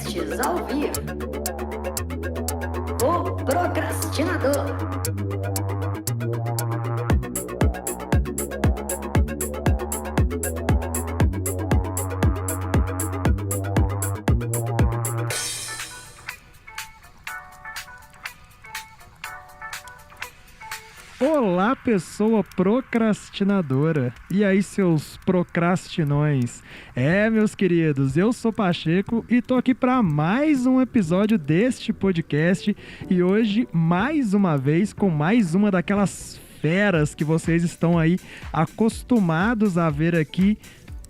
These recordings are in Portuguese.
Podcasts ao vivo. O Procrastinador. Olá, pessoa procrastinadora. E aí, seus procrastinões? Meus queridos, eu sou Pacheco e tô aqui para mais um episódio deste podcast. E hoje, mais uma vez, com mais uma daquelas feras que vocês estão aí acostumados a ver aqui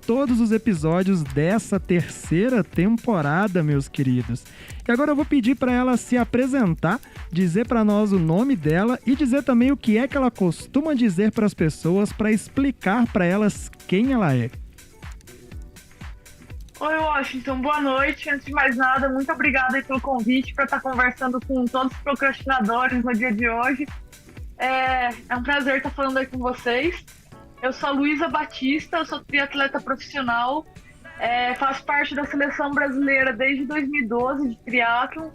todos os episódios dessa terceira temporada, meus queridos. E agora eu vou pedir para ela se apresentar, dizer para nós o nome dela e dizer também o que é que ela costuma dizer para as pessoas, para explicar para elas quem ela é. Oi, Washington, boa noite. Antes de mais nada, muito obrigada aí pelo convite para estar conversando com todos os procrastinadores no dia de hoje. É um prazer estar falando aí com vocês. Eu sou a Luísa Batista, eu sou triatleta profissional, faço parte da seleção brasileira desde 2012 de triatlon.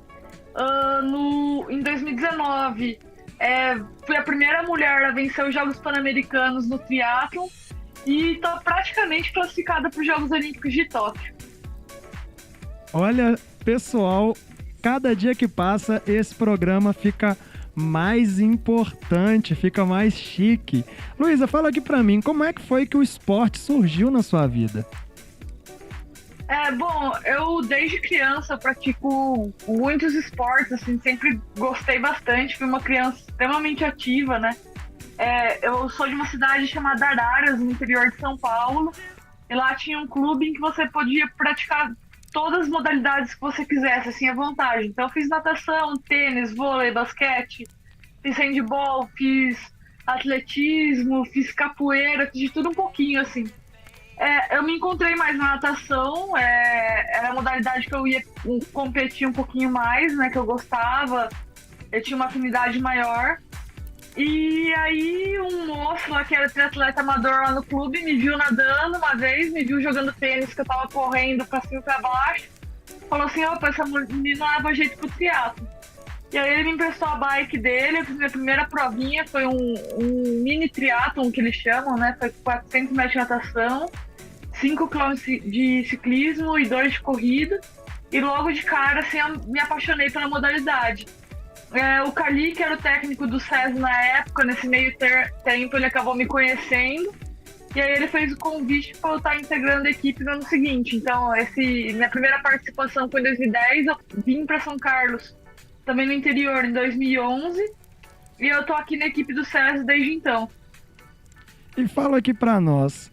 Em 2019, fui a primeira mulher a vencer os Jogos Pan-Americanos no triatlon e estou praticamente classificada para os Jogos Olímpicos de Tóquio. Olha, pessoal, cada dia que passa esse programa fica mais importante, fica mais chique. Luísa, fala aqui pra mim, como é que foi que o esporte surgiu na sua vida? Bom, eu desde criança pratico muitos esportes, assim, sempre gostei bastante, fui uma criança extremamente ativa, né? Eu sou de uma cidade chamada Araras, no interior de São Paulo, e lá tinha um clube em que você podia praticar todas as modalidades que você quisesse, assim, à vontade. Então eu fiz natação, tênis, vôlei, basquete, fiz handball, fiz atletismo, fiz capoeira, fiz de tudo um pouquinho, assim. Eu me encontrei mais na natação, era a modalidade que eu ia competir um pouquinho mais, né, que eu gostava, eu tinha uma afinidade maior. E aí um moço lá que era triatleta amador lá no clube me viu nadando uma vez, me viu jogando tênis, que eu tava correndo pra cima e pra baixo, falou assim: opa, essa menina leva jeito pro triatlo. E aí ele me emprestou a bike dele, eu fiz minha primeira provinha, foi um mini triatlon que eles chamam, né, foi 400 metros de natação, 5 km de ciclismo e 2 de corrida, e logo de cara assim, eu me apaixonei pela modalidade. O Cali, que era o técnico do SESI na época, nesse meio tempo ele acabou me conhecendo, e aí ele fez o convite para eu estar integrando a equipe no ano seguinte. Então, minha primeira participação foi em 2010, eu vim para São Carlos, também no interior, em 2011, e eu tô aqui na equipe do SESI desde então. E fala aqui para nós,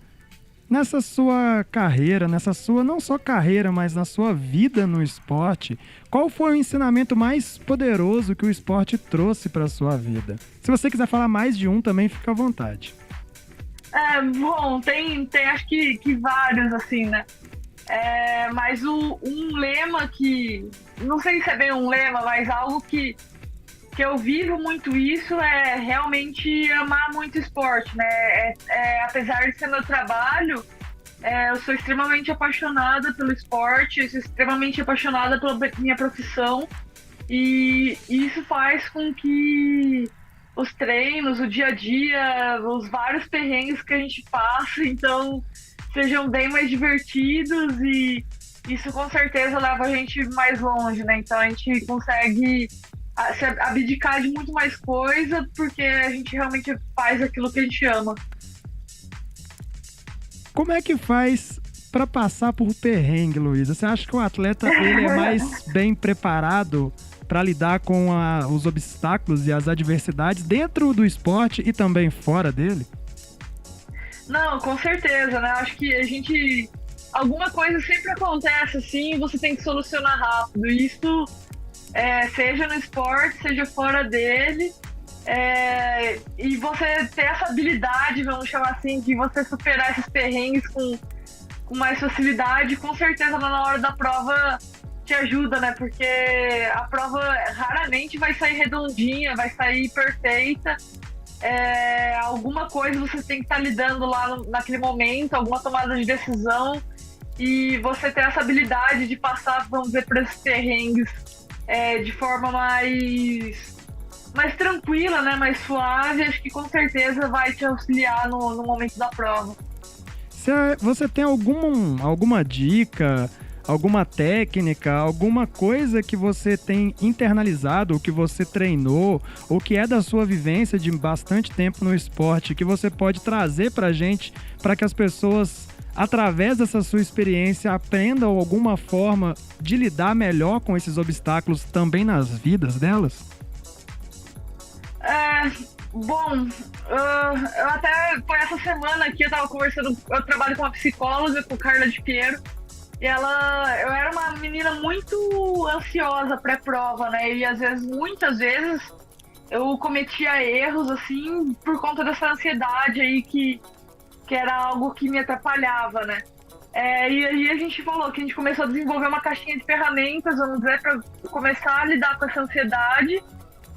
nessa sua carreira, não só carreira, mas na sua vida no esporte, qual foi o ensinamento mais poderoso que o esporte trouxe para a sua vida? Se você quiser falar mais de um também, fica à vontade. Bom, tem acho que vários, assim, né? Mas um lema que, não sei se é bem um lema, mas algo que eu vivo muito isso é realmente amar muito esporte, né? Apesar de ser meu trabalho, eu sou extremamente apaixonada pelo esporte, eu sou extremamente apaixonada pela minha profissão, e isso faz com que os treinos, o dia a dia, os vários perrengues que a gente passa, então, sejam bem mais divertidos, e isso com certeza leva a gente mais longe, né? Então a gente consegue se abdicar de muito mais coisa, porque a gente realmente faz aquilo que a gente ama. Como é que faz para passar por perrengue, Luísa? Você acha que o atleta ele é mais bem preparado para lidar com os obstáculos e as adversidades dentro do esporte e também fora dele? Não, com certeza, né? Acho que alguma coisa sempre acontece assim e você tem que solucionar rápido. Isso seja no esporte, seja fora dele. E você ter essa habilidade, vamos chamar assim, de você superar esses perrengues com mais facilidade, com certeza na hora da prova te ajuda, né? Porque a prova raramente vai sair redondinha, vai sair perfeita. Alguma coisa você tem que estar lidando lá naquele momento, alguma tomada de decisão. e você ter essa habilidade de passar, vamos dizer, por esses perrengues de forma mais tranquila, né, mais suave, acho que com certeza vai te auxiliar no momento da prova. Você tem alguma dica, alguma técnica, alguma coisa que você tem internalizado, ou que você treinou, ou que é da sua vivência de bastante tempo no esporte, que você pode trazer pra gente, para que as pessoas, através dessa sua experiência, aprendam alguma forma de lidar melhor com esses obstáculos também nas vidas delas? Bom, eu até, por essa semana aqui, eu tava conversando, eu trabalho com uma psicóloga, com Carla de Piero, e eu era uma menina muito ansiosa pré-prova, né, e muitas vezes, eu cometia erros, assim, por conta dessa ansiedade aí, que era algo que me atrapalhava, né. E aí a gente falou que a gente começou a desenvolver uma caixinha de ferramentas, vamos dizer, para começar a lidar com essa ansiedade,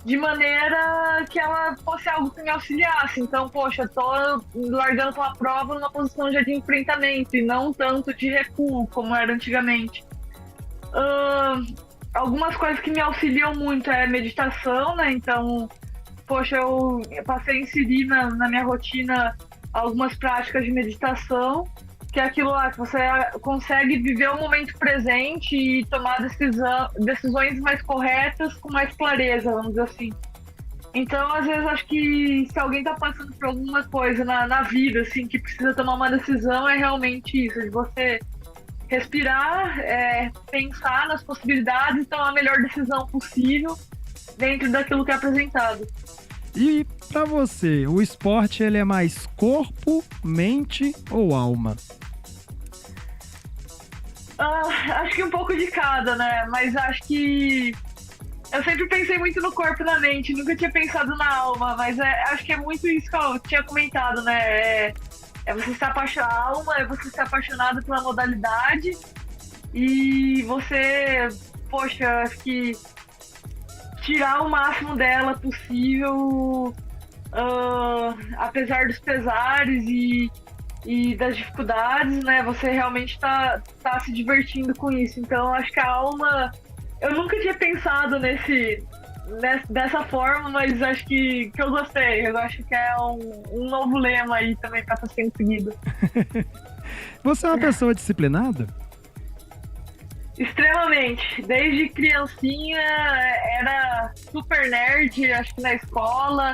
de maneira que ela fosse algo que me auxiliasse. Então, poxa, eu tô largando pela prova numa posição já de enfrentamento e não tanto de recuo, como era antigamente. Algumas coisas que me auxiliam muito é meditação, né? Então, poxa, eu passei a inserir na minha rotina algumas práticas de meditação, que é aquilo lá que você consegue viver o momento presente e tomar decisões mais corretas com mais clareza, vamos dizer assim. Então, às vezes, acho que se alguém tá passando por alguma coisa na vida, assim, que precisa tomar uma decisão, é realmente isso, de você respirar, pensar nas possibilidades e tomar a melhor decisão possível dentro daquilo que é apresentado. E pra você, o esporte ele é mais corpo, mente ou alma? Acho que um pouco de cada, né? Mas acho que eu sempre pensei muito no corpo e na mente, nunca tinha pensado na alma, mas acho que é muito isso que eu tinha comentado, né? É você ser apaixonado, a alma é você ser apaixonado pela modalidade e você, poxa, acho que tirar o máximo dela possível, apesar dos pesares e das dificuldades, né? Você realmente tá se divertindo com isso. Então, acho que a alma... Eu nunca tinha pensado dessa forma, mas acho que eu gostei. Eu acho que é um novo lema aí também pra estar sendo seguido. Você é uma pessoa disciplinada? Extremamente. Desde criancinha era super nerd, acho que na escola.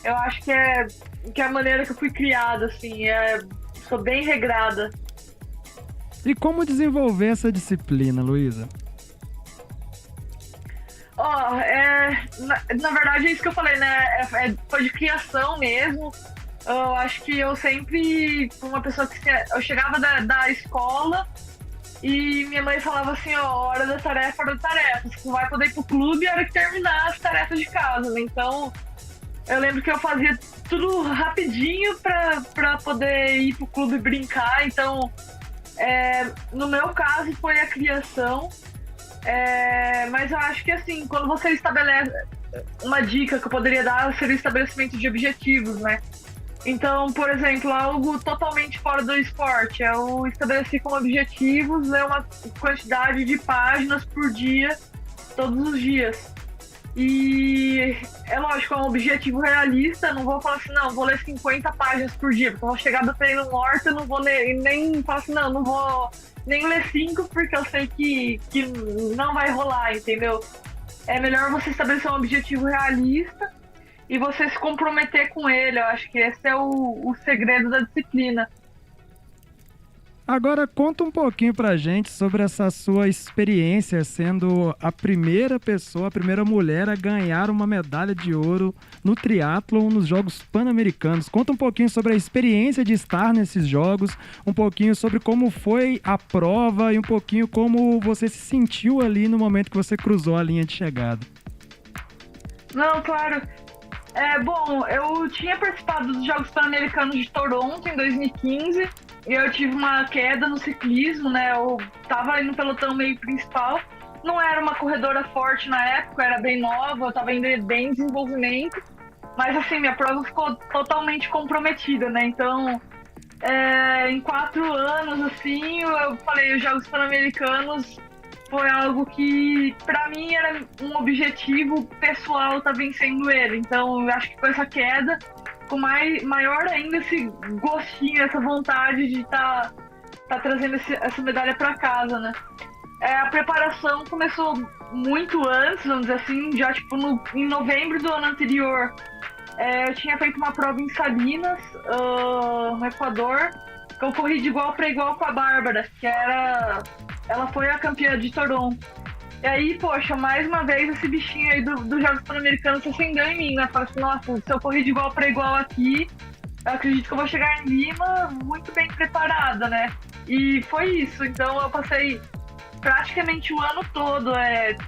Eu acho que é a maneira que eu fui criada, assim. Sou bem regrada. E como desenvolver essa disciplina, Luísa? Na verdade é isso que eu falei, né? Foi de criação mesmo. Eu acho que eu sempre fui uma pessoa que eu chegava da escola e minha mãe falava assim, hora da tarefa, hora da tarefa. Você não vai poder ir pro clube a hora que terminar as tarefas de casa, né? Então, eu lembro que eu fazia tudo rapidinho pra poder ir pro clube brincar. Então, no meu caso, foi a criação. Mas eu acho que, assim, quando você estabelece... Uma dica que eu poderia dar seria o estabelecimento de objetivos, né? Então, por exemplo, algo totalmente fora do esporte. Eu estabeleci como objetivos ler uma quantidade de páginas por dia, todos os dias. E é lógico, é um objetivo realista. Não vou falar assim, não, vou ler 50 páginas por dia, porque eu vou chegar do treino morto, não vou ler, nem falar assim, não vou nem ler 5, porque eu sei que não vai rolar, entendeu? É melhor você estabelecer um objetivo realista e você se comprometer com ele. Eu acho que esse é o segredo da disciplina. Agora conta um pouquinho pra gente sobre essa sua experiência sendo a primeira pessoa, a primeira mulher a ganhar uma medalha de ouro no triatlon nos Jogos Pan-Americanos. Conta um pouquinho sobre a experiência de estar nesses jogos, um pouquinho sobre como foi a prova e um pouquinho como você se sentiu ali no momento que você cruzou a linha de chegada. Não, claro. Bom, eu tinha participado dos Jogos Pan-Americanos de Toronto em 2015 e eu tive uma queda no ciclismo, né? Eu tava aí no pelotão meio principal. Não era uma corredora forte na época, eu era bem nova, eu tava ainda bem em desenvolvimento. Mas assim, minha prova ficou totalmente comprometida, né? Então, em 4 anos, assim, eu falei, os Jogos Pan-Americanos foi algo que, pra mim, era um objetivo pessoal tá vencendo ele. Então, eu acho que com essa queda, com maior ainda esse gostinho, essa vontade de tá trazendo essa medalha pra casa, né? A preparação começou muito antes, vamos dizer assim, já tipo em novembro do ano anterior. Eu tinha feito uma prova em Salinas, no Equador, que eu corri de igual para igual com a Bárbara, ela foi a campeã de Toronto. E aí, poxa, mais uma vez esse bichinho aí dos Jogos Pan-Americanos se acendeu em mim, né? Falei assim, nossa, se eu correr de igual para igual aqui, eu acredito que eu vou chegar em Lima muito bem preparada, né? E foi isso, então eu passei praticamente o ano todo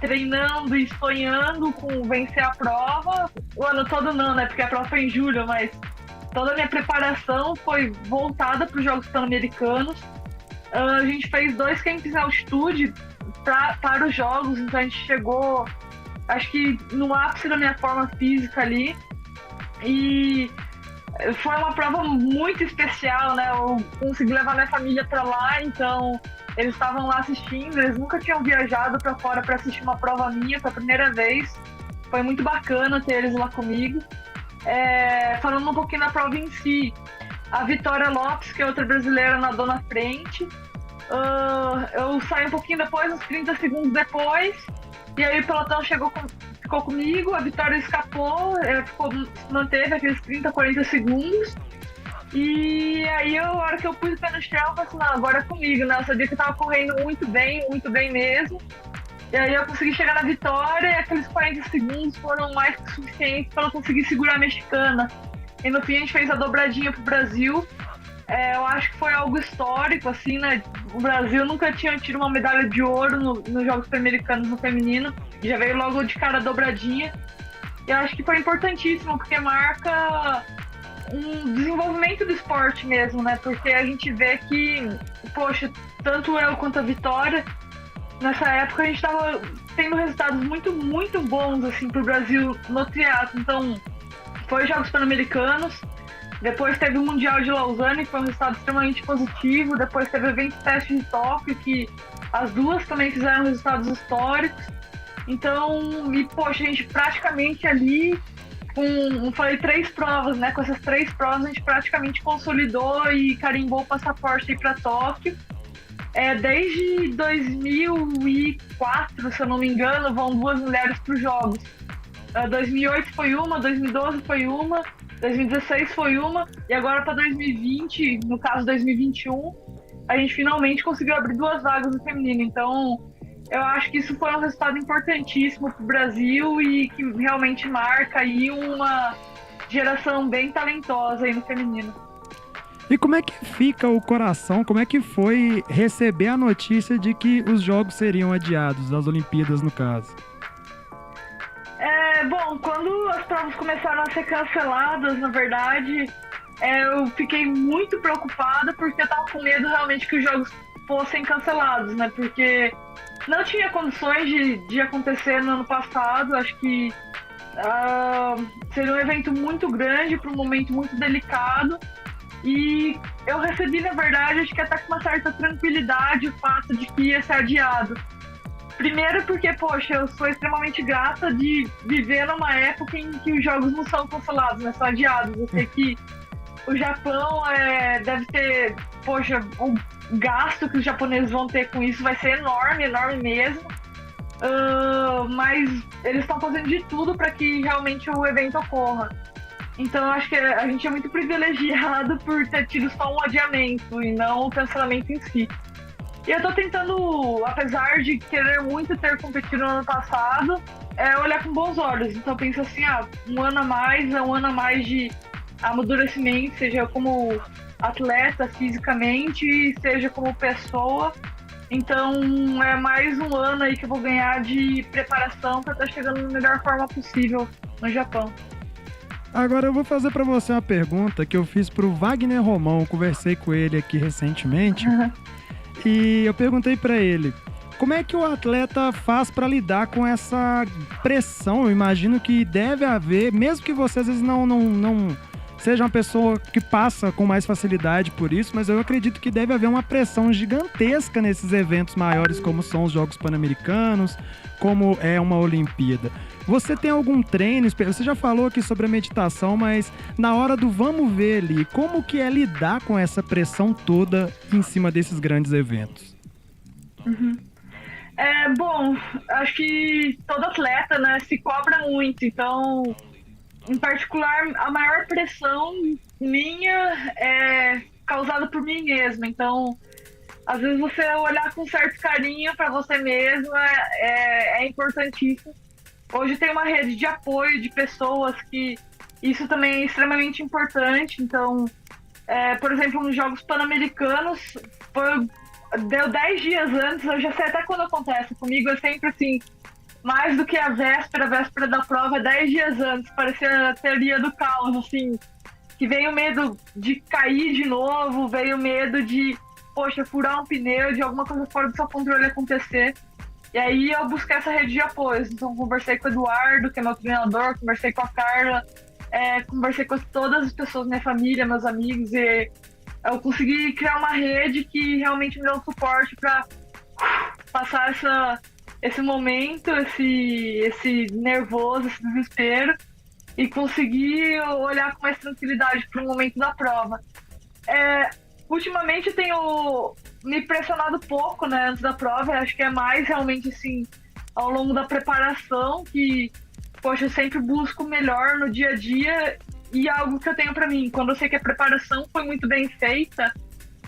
treinando e sonhando com vencer a prova. O ano todo não, né? Porque a prova foi em julho, mas toda a minha preparação foi voltada para os Jogos Pan-Americanos. A gente fez 2 camps em altitude para os Jogos, então a gente chegou, acho que no ápice da minha forma física ali. E foi uma prova muito especial, né? Eu consegui levar minha família para lá, então eles estavam lá assistindo, eles nunca tinham viajado para fora para assistir uma prova minha, foi a primeira vez. Foi muito bacana ter eles lá comigo. Falando um pouquinho da prova em si, a Vitória Lopes, que é outra brasileira, nadou na frente. Eu saí um pouquinho depois, uns 30 segundos depois, e aí o pelotão ficou comigo, a Vitória escapou, manteve aqueles 30, 40 segundos. E aí, a hora que eu pus o pé no chão, eu falei assim, não, agora é comigo, né? Eu sabia que eu tava correndo muito bem mesmo. E aí eu consegui chegar na vitória e aqueles 40 segundos foram mais que suficientes para eu conseguir segurar a mexicana. E no fim a gente fez a dobradinha pro Brasil. Eu acho que foi algo histórico, assim, né? O Brasil nunca tinha tido uma medalha de ouro nos Jogos Pan-Americanos no feminino. Já veio logo de cara a dobradinha. E eu acho que foi importantíssimo, porque marca um desenvolvimento do esporte mesmo, né? Porque a gente vê que, poxa, tanto eu quanto a Vitória, nessa época a gente tava tendo resultados muito, muito bons, assim, pro Brasil no triatlo. Então, foi Jogos Pan-Americanos, depois teve o Mundial de Lausanne, que foi um resultado extremamente positivo, depois teve o evento teste de Tóquio, que as duas também fizeram resultados históricos. Então, poxa, a gente praticamente ali, falei 3 provas, né? Com essas 3 provas a gente praticamente consolidou e carimbou o passaporte aí para Tóquio. Desde 2004, se eu não me engano, vão 2 mulheres para os Jogos. 2008 foi uma, 2012 foi uma, 2016 foi uma, e agora para 2020, no caso 2021, a gente finalmente conseguiu abrir 2 vagas no feminino. Então, eu acho que isso foi um resultado importantíssimo para o Brasil e que realmente marca aí uma geração bem talentosa aí no feminino. E como é que fica o coração, como é que foi receber a notícia de que os jogos seriam adiados, as Olimpíadas no caso? Bom, quando as provas começaram a ser canceladas, na verdade, eu fiquei muito preocupada porque eu tava com medo realmente que os jogos fossem cancelados, né? Porque não tinha condições de acontecer no ano passado. Acho que seria um evento muito grande para um momento muito delicado. E eu recebi, na verdade, acho que até com uma certa tranquilidade o fato de que ia ser adiado. Primeiro porque, poxa, eu sou extremamente grata de viver numa época em que os jogos não são cancelados, né? São adiados. Eu sei que o Japão deve ter, poxa, o gasto que os japoneses vão ter com isso vai ser enorme, enorme mesmo. Mas eles estão fazendo de tudo para que realmente o evento ocorra. Então eu acho que a gente é muito privilegiado por ter tido só um adiamento e não o cancelamento em si. E eu tô tentando, apesar de querer muito ter competido no ano passado, olhar com bons olhos. Então eu penso assim, um ano a mais, é um ano a mais de amadurecimento, seja como atleta fisicamente, seja como pessoa. Então é mais um ano aí que eu vou ganhar de preparação para estar chegando da melhor forma possível no Japão. Agora eu vou fazer para você uma pergunta que eu fiz pro Wagner Romão, conversei com ele aqui recentemente. E eu perguntei para ele, como é que o atleta faz para lidar com essa pressão? Eu imagino que deve haver, mesmo que você às vezes não seja uma pessoa que passa com mais facilidade por isso, mas eu acredito que deve haver uma pressão gigantesca nesses eventos maiores, como são os Jogos Pan-Americanos, como é uma Olimpíada. Você tem algum treino? Você já falou aqui sobre a meditação, mas na hora do vamos ver ali, como que é lidar com essa pressão toda em cima desses grandes eventos? Bom, acho que todo atleta, né, se cobra muito, então, em particular, a maior pressão minha é causada por mim mesma, então, às vezes você olhar com certo carinho para você mesma é importantíssimo. Hoje tem uma rede de apoio de pessoas que isso também é extremamente importante, então, por exemplo, nos Jogos Pan-Americanos, deu 10 dias antes, eu já sei até quando acontece. Comigo é sempre assim, mais do que a véspera da prova, 10 dias antes. Parecia a teoria do caos, assim, que veio o medo de cair de novo, veio o medo de, poxa, furar um pneu, de alguma coisa fora do seu controle acontecer. E aí eu busquei essa rede de apoios. Então conversei com o Eduardo, que é meu treinador, conversei com a Carla, conversei com todas as pessoas, minha família, meus amigos, e eu consegui criar uma rede que realmente me deu um suporte para passar esse momento, esse nervoso, esse desespero, e conseguir olhar com mais tranquilidade para o momento da prova. Ultimamente eu tenho me pressionado pouco, né, antes da prova. Eu acho que é mais realmente assim, ao longo da preparação, que, poxa, eu sempre busco o melhor no dia a dia. E algo que eu tenho pra mim, quando eu sei que a preparação foi muito bem feita,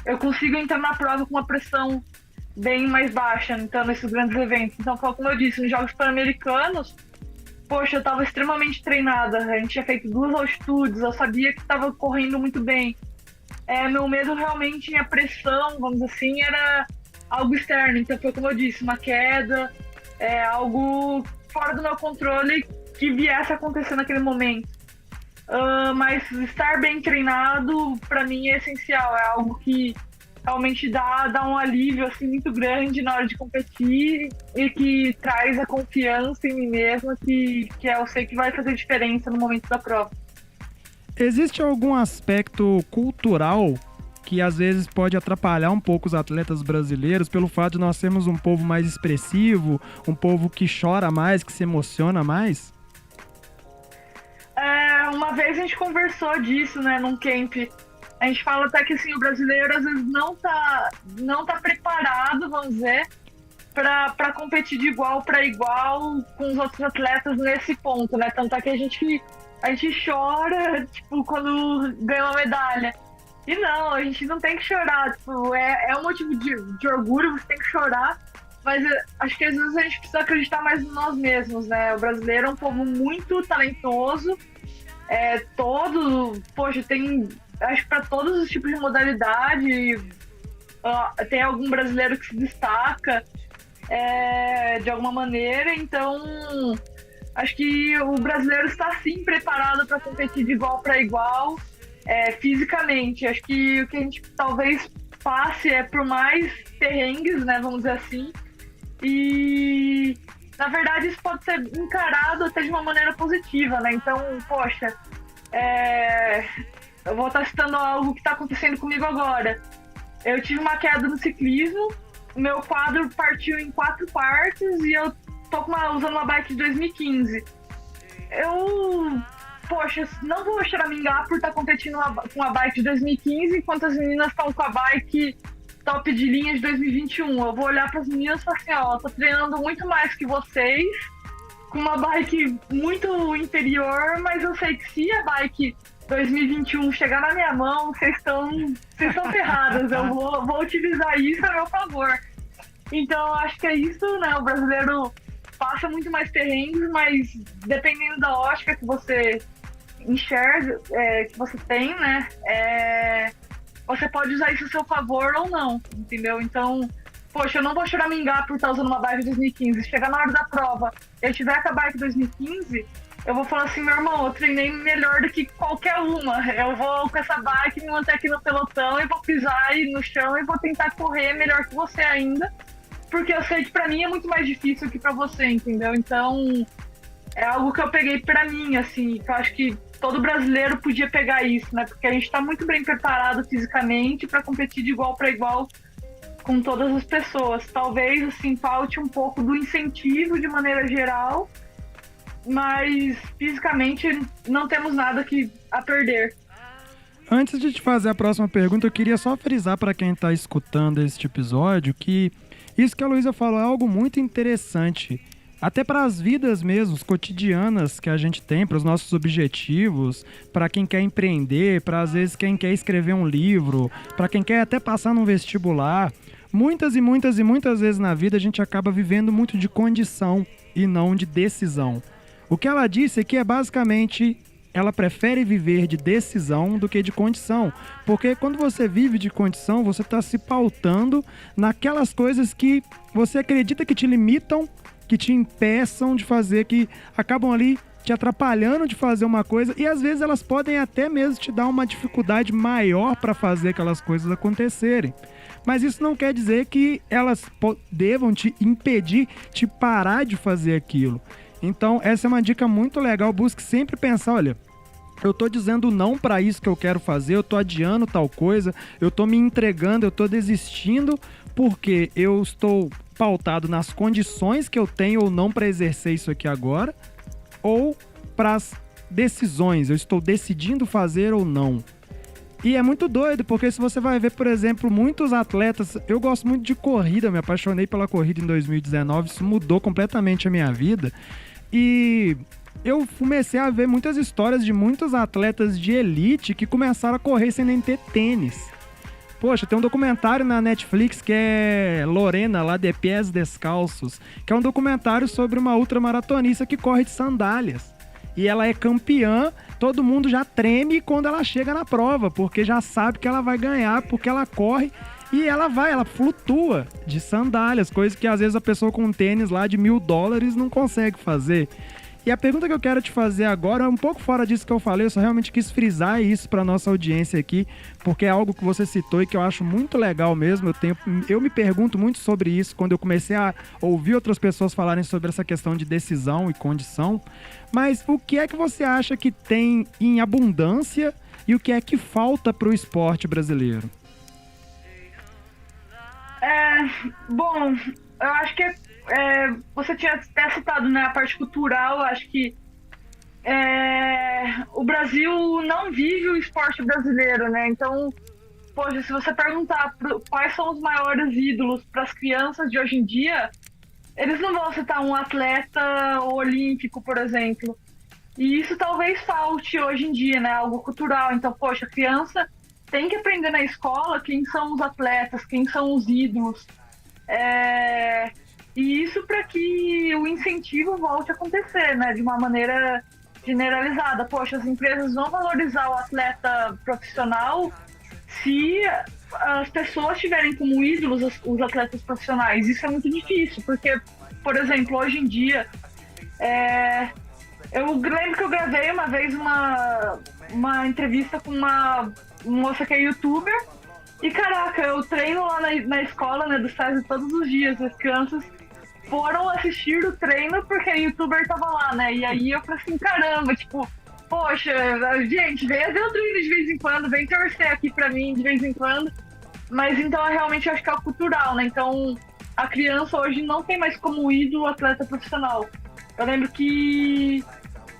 eu consigo entrar na prova com uma pressão bem mais baixa, então, nesses grandes eventos. Então, como eu disse, nos Jogos Pan-Americanos, poxa, eu tava extremamente treinada, a gente tinha feito 2 altitudes, eu sabia que tava correndo muito bem. Meu medo realmente, minha pressão, vamos dizer assim, era algo externo. Então, foi como eu disse, uma queda, algo fora do meu controle que viesse a acontecer naquele momento. Mas estar bem treinado, para mim, é essencial. É algo que realmente dá um alívio assim, muito grande na hora de competir e que traz a confiança em mim mesma, que eu sei que vai fazer diferença no momento da prova. Existe algum aspecto cultural que às vezes pode atrapalhar um pouco os atletas brasileiros pelo fato de nós sermos um povo mais expressivo, um povo que chora mais, que se emociona mais? Uma vez a gente conversou disso, né, num camp. A gente fala até que assim, o brasileiro às vezes não tá preparado, vamos dizer, para competir de igual para igual com os outros atletas nesse ponto, né? Tanto é que a gente chora, tipo, quando ganha uma medalha. E não, a gente não tem que chorar, tipo, é um motivo de orgulho, você tem que chorar, mas acho que às vezes a gente precisa acreditar mais em nós mesmos, né? O brasileiro é um povo muito talentoso, poxa, tem, acho que para todos os tipos de modalidade, tem algum brasileiro que se destaca de alguma maneira, então acho que o brasileiro está sim preparado para competir de igual para igual, fisicamente. Acho que o que a gente talvez passe por mais perrengues, né, vamos dizer assim, e na verdade isso pode ser encarado até de uma maneira positiva, né? Então, poxa, eu vou estar citando algo que está acontecendo comigo agora. Eu tive uma queda no ciclismo, o meu quadro partiu em 4 partes e eu tô usando uma bike de 2015. Poxa, não vou choramingar por estar competindo com a bike de 2015 enquanto as meninas estão com a bike top de linha de 2021. Eu vou olhar para as meninas e falar assim, eu tô treinando muito mais que vocês, com uma bike muito inferior, mas eu sei que se a bike 2021 chegar na minha mão, vocês estão ferradas. Eu vou utilizar isso a meu favor. Então, acho que é isso, né? O brasileiro passa muito mais perrengues, mas dependendo da ótica que você enxerga, que você tem, né? Você pode usar isso a seu favor ou não, entendeu? Então, poxa, eu não vou choramingar por estar usando uma bike de 2015. Se chegar na hora da prova, eu tiver com a bike 2015, eu vou falar assim, meu irmão, eu treinei melhor do que qualquer uma. Eu vou com essa bike me manter aqui no pelotão e vou pisar aí no chão e vou tentar correr melhor que você ainda, porque eu sei que pra mim é muito mais difícil que pra você, entendeu? Então, é algo que eu peguei pra mim, assim, que eu acho que todo brasileiro podia pegar isso, né? Porque a gente está muito bem preparado fisicamente para competir de igual para igual com todas as pessoas. Talvez, assim, falte um pouco do incentivo de maneira geral, mas fisicamente não temos nada a perder. Antes de te fazer a próxima pergunta, eu queria só frisar para quem está escutando este episódio que isso que a Luísa falou é algo muito interessante. Até para as vidas mesmo, cotidianas que a gente tem, para os nossos objetivos, para quem quer empreender, para às vezes quem quer escrever um livro, para quem quer até passar num vestibular. Muitas e muitas e muitas vezes na vida a gente acaba vivendo muito de condição e não de decisão. O que ela disse aqui é basicamente, ela prefere viver de decisão do que de condição. Porque quando você vive de condição, você está se pautando naquelas coisas que você acredita que te limitam, que te impeçam de fazer, que acabam ali te atrapalhando de fazer uma coisa, e às vezes elas podem até mesmo te dar uma dificuldade maior para fazer aquelas coisas acontecerem. Mas isso não quer dizer que elas devam te impedir de parar de fazer aquilo. Então essa é uma dica muito legal, busque sempre pensar, olha, eu tô dizendo não para isso que eu quero fazer, eu tô adiando tal coisa, eu tô me entregando, eu tô desistindo porque eu estou pautado nas condições que eu tenho ou não para exercer isso aqui agora, ou para as decisões, eu estou decidindo fazer ou não. E é muito doido, porque se você vai ver, por exemplo, muitos atletas, eu gosto muito de corrida, me apaixonei pela corrida em 2019, isso mudou completamente a minha vida, e eu comecei a ver muitas histórias de muitos atletas de elite que começaram a correr sem nem ter tênis. Poxa, tem um documentário na Netflix que é Lorena, lá de Pés Descalços, que é um documentário sobre uma ultramaratonista que corre de sandálias. E ela é campeã, todo mundo já treme quando ela chega na prova, porque já sabe que ela vai ganhar, porque ela corre e ela flutua de sandálias, coisa que às vezes a pessoa com um tênis lá de $1.000 não consegue fazer. E a pergunta que eu quero te fazer agora é um pouco fora disso que eu falei, eu só realmente quis frisar isso para nossa audiência aqui, porque é algo que você citou e que eu acho muito legal mesmo. Eu me pergunto muito sobre isso quando eu comecei a ouvir outras pessoas falarem sobre essa questão de decisão e condição. Mas o que é que você acha que tem em abundância e o que é que falta para o esporte brasileiro? Bom, eu acho que você tinha até citado, né, a parte cultural. Acho que o Brasil não vive o esporte brasileiro, né? Então, poxa, se você perguntar quais são os maiores ídolos para as crianças de hoje em dia, eles não vão citar um atleta olímpico, por exemplo. E isso talvez falte hoje em dia, né? Algo cultural. Então, poxa, a criança tem que aprender na escola quem são os atletas, quem são os ídolos. E isso para que o incentivo volte a acontecer, né? De uma maneira generalizada. Poxa, as empresas vão valorizar o atleta profissional se as pessoas tiverem como ídolos os atletas profissionais. Isso é muito difícil, porque, por exemplo, hoje em dia, eu lembro que eu gravei uma vez uma entrevista com uma moça que é youtuber, e caraca, eu treino lá na escola, né, do SESI todos os dias. As crianças foram assistir o treino porque a youtuber tava lá, né? E aí eu falei assim, caramba, tipo, poxa, gente, vem ver o treino de vez em quando, vem torcer aqui pra mim de vez em quando. Mas então eu realmente acho que é o cultural, né? Então a criança hoje não tem mais como ídolo o atleta profissional. Eu lembro que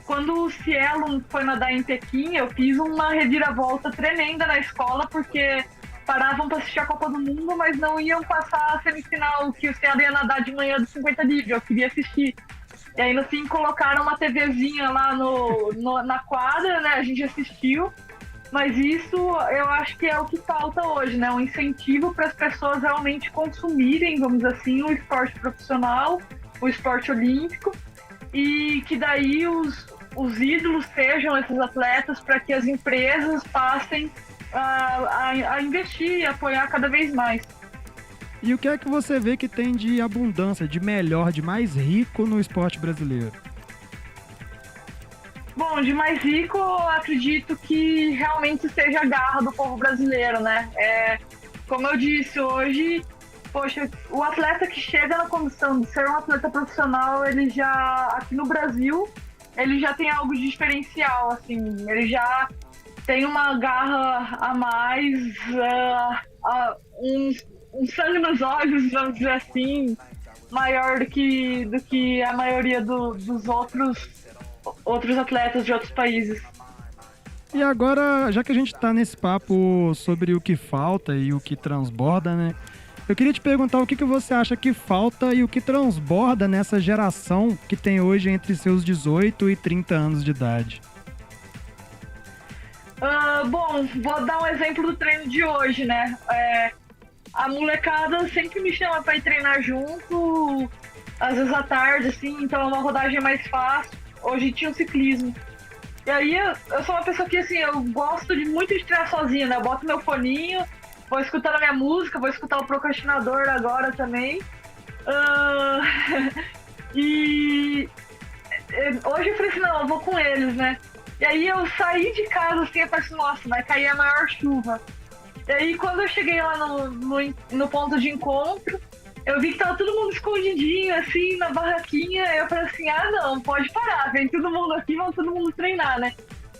quando o Cielo foi nadar em Pequim, eu fiz uma reviravolta tremenda na escola, porque paravam para assistir a Copa do Mundo, mas não iam passar a semifinal, que o Cielo ia nadar de manhã dos 50 livre, eu queria assistir. E aí no fim colocaram uma TVzinha lá na quadra, né? A gente assistiu, mas isso eu acho que é o que falta hoje, né? Um incentivo para as pessoas realmente consumirem, vamos dizer assim, o esporte profissional, o esporte olímpico, e que daí os ídolos sejam esses atletas, para que as empresas passem a investir e apoiar cada vez mais. E o que é que você vê que tem de abundância, de melhor, de mais rico no esporte brasileiro? Bom, de mais rico, eu acredito que realmente seja a garra do povo brasileiro, né? Como eu disse, hoje, poxa, o atleta que chega na condição de ser um atleta profissional, ele já, aqui no Brasil, ele já tem algo de diferencial, assim, ele já tem uma garra a mais, um sangue nos olhos, vamos dizer assim, maior do que a maioria dos outros atletas de outros países. E agora, já que a gente tá nesse papo sobre o que falta e o que transborda, né? Eu queria te perguntar o que você acha que falta e o que transborda nessa geração que tem hoje entre seus 18 e 30 anos de idade. Bom, vou dar um exemplo do treino de hoje, né? A molecada sempre me chama pra ir treinar junto, às vezes à tarde, assim, então é uma rodagem mais fácil. Hoje tinha o ciclismo. E aí eu sou uma pessoa que, assim, eu gosto muito de treinar sozinha, né? Eu boto meu foninho, vou escutando a minha música, vou escutar o Procrastinador agora também. E hoje eu falei assim, não, eu vou com eles, né? E aí eu saí de casa, assim, eu falei assim, nossa, vai cair a maior chuva. E aí quando eu cheguei lá no ponto de encontro, eu vi que tava todo mundo escondidinho, assim, na barraquinha. Eu falei assim, não, pode parar, vem todo mundo aqui, vamos todo mundo treinar, né?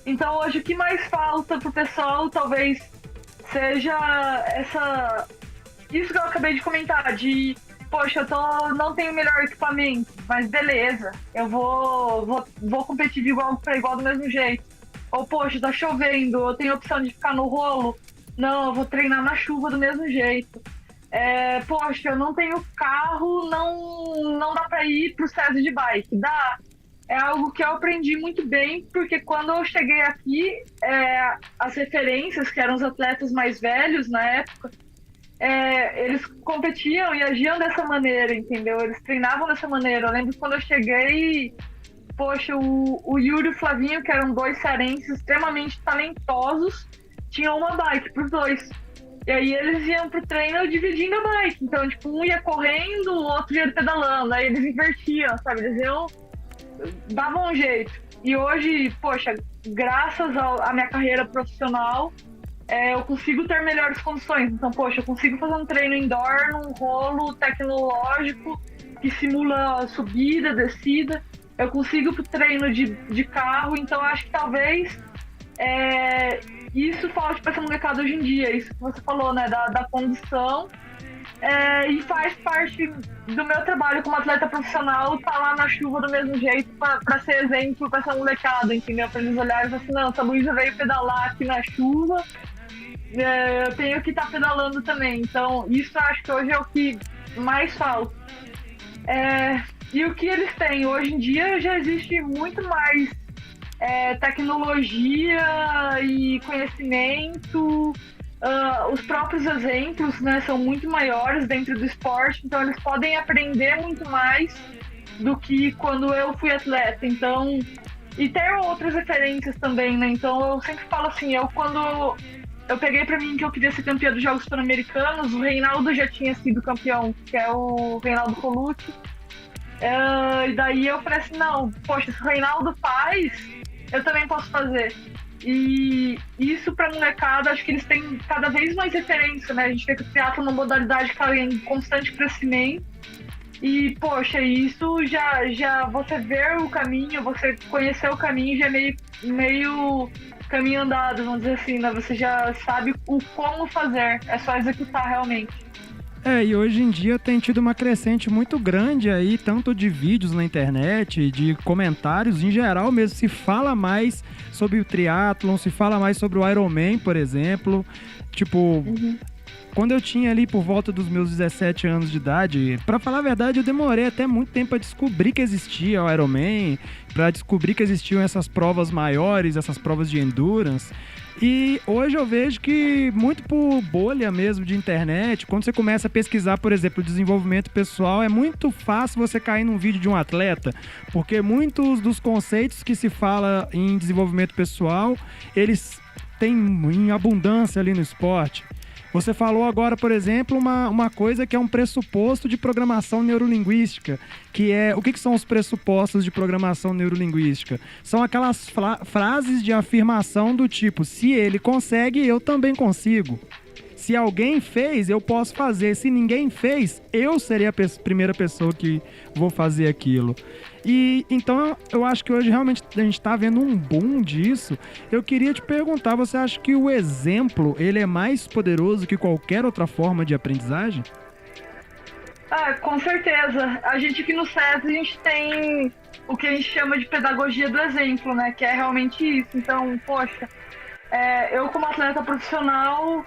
Então hoje o que mais falta pro pessoal, talvez, seja isso que eu acabei de comentar, de, poxa, não tenho o melhor equipamento, mas beleza, eu vou competir de igual para igual do mesmo jeito. Ou, poxa, tá chovendo, eu tenho a opção de ficar no rolo, não, eu vou treinar na chuva do mesmo jeito. Poxa, eu não tenho carro, não dá pra ir pro SESI de bike. Dá. É algo que eu aprendi muito bem, porque quando eu cheguei aqui, as referências, que eram os atletas mais velhos na época, eles competiam e agiam dessa maneira, entendeu? Eles treinavam dessa maneira. Eu lembro quando eu cheguei, poxa, o Yuri e o Flavinho, que eram dois cearenses extremamente talentosos, tinham uma bike pros dois. E aí eles iam pro treino dividindo a bike. Então, tipo, um ia correndo, o outro ia pedalando. Aí eles invertiam, sabe? Eles davam um jeito. E hoje, poxa, graças à minha carreira profissional, eu consigo ter melhores condições. Então, poxa, eu consigo fazer um treino indoor num rolo tecnológico que simula subida, descida. Eu consigo pro treino de carro. Então, acho que talvez isso falte para essa molecada hoje em dia. Isso que você falou, né, da condição. E faz parte do meu trabalho como atleta profissional, tá lá na chuva do mesmo jeito para ser exemplo para essa molecada, entendeu? Para eles olharem e falar assim, não, essa Luísa veio pedalar aqui na chuva, eu tenho que estar pedalando também. Então, isso eu acho que hoje é o que mais falta. E o que eles têm? Hoje em dia já existe muito mais tecnologia e conhecimento. Os próprios exemplos, né, são muito maiores dentro do esporte, então eles podem aprender muito mais do que quando eu fui atleta. Então, e ter outras referências também, né? Então eu sempre falo assim, quando eu peguei pra mim que eu queria ser campeã dos Jogos Pan-Americanos, o Reinaldo já tinha sido campeão, que é o Reinaldo Colucci. E daí eu falei assim, não, poxa, se o Reinaldo faz, eu também posso fazer. E isso pra molecada, acho que eles têm cada vez mais referência, né? A gente vê que o triatlo é uma modalidade que está em constante crescimento. E, poxa, isso já você ver o caminho, você conhecer o caminho já é meio caminho andado, vamos dizer assim, né? Você já sabe o como fazer, é só executar realmente. E hoje em dia tem tido uma crescente muito grande aí, tanto de vídeos na internet, de comentários, em geral mesmo, se fala mais sobre o triatlon, se fala mais sobre o Ironman, por exemplo. Tipo, quando eu tinha ali por volta dos meus 17 anos de idade, pra falar a verdade, eu demorei até muito tempo a descobrir que existia o Ironman, pra descobrir que existiam essas provas maiores, essas provas de endurance. E hoje eu vejo que muito por bolha mesmo de internet, quando você começa a pesquisar, por exemplo, desenvolvimento pessoal, é muito fácil você cair num vídeo de um atleta, porque muitos dos conceitos que se fala em desenvolvimento pessoal, eles têm em abundância ali no esporte. Você falou agora, por exemplo, uma coisa que é um pressuposto de programação neurolinguística, que é... O que são os pressupostos de programação neurolinguística? São aquelas frases de afirmação do tipo, se ele consegue, eu também consigo. Se alguém fez, eu posso fazer. Se ninguém fez, eu seria a primeira pessoa que vou fazer aquilo. E então eu acho que hoje realmente a gente está vendo um boom disso. Eu queria te perguntar, você acha que o exemplo ele é mais poderoso que qualquer outra forma de aprendizagem? Ah, com certeza. A gente aqui no SES, a gente tem o que a gente chama de pedagogia do exemplo, né? Que é realmente isso. Então, poxa, eu como atleta profissional,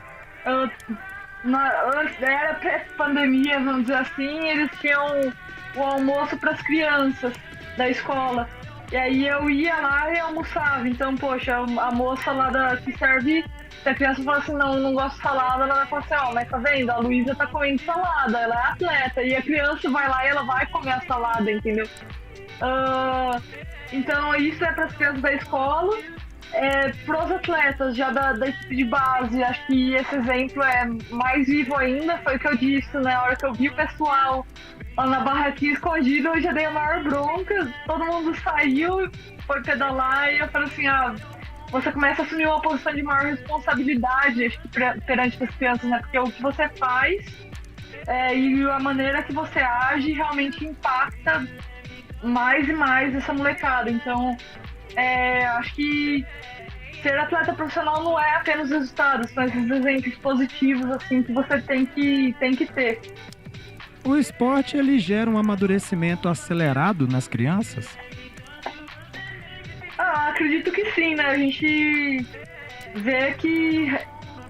era pré-pandemia, vamos dizer assim, eles tinham o almoço para as crianças da escola. E aí eu ia lá e almoçava. Então, poxa, a moça lá que serve, se a criança fala assim, não gosto de salada, ela vai falar assim, ó, mas tá vendo? A Luísa tá comendo salada, ela é atleta. E a criança vai lá e ela vai comer a salada, entendeu? Então, isso é para as crianças da escola. Pros atletas já da equipe de base, acho que esse exemplo é mais vivo ainda. Foi o que eu disse, né? A hora que eu vi o pessoal lá na barraquinha escondida, eu já dei a maior bronca. Todo mundo saiu, foi pedalar e eu falei assim, você começa a assumir uma posição de maior responsabilidade, acho que perante as crianças, né? Porque o que você faz e a maneira que você age realmente impacta mais e mais essa molecada. Então, acho que ser atleta profissional não é apenas resultados, são esses exemplos positivos assim que você tem que ter. O esporte ele gera um amadurecimento acelerado nas crianças? Acredito que sim, né? A gente vê que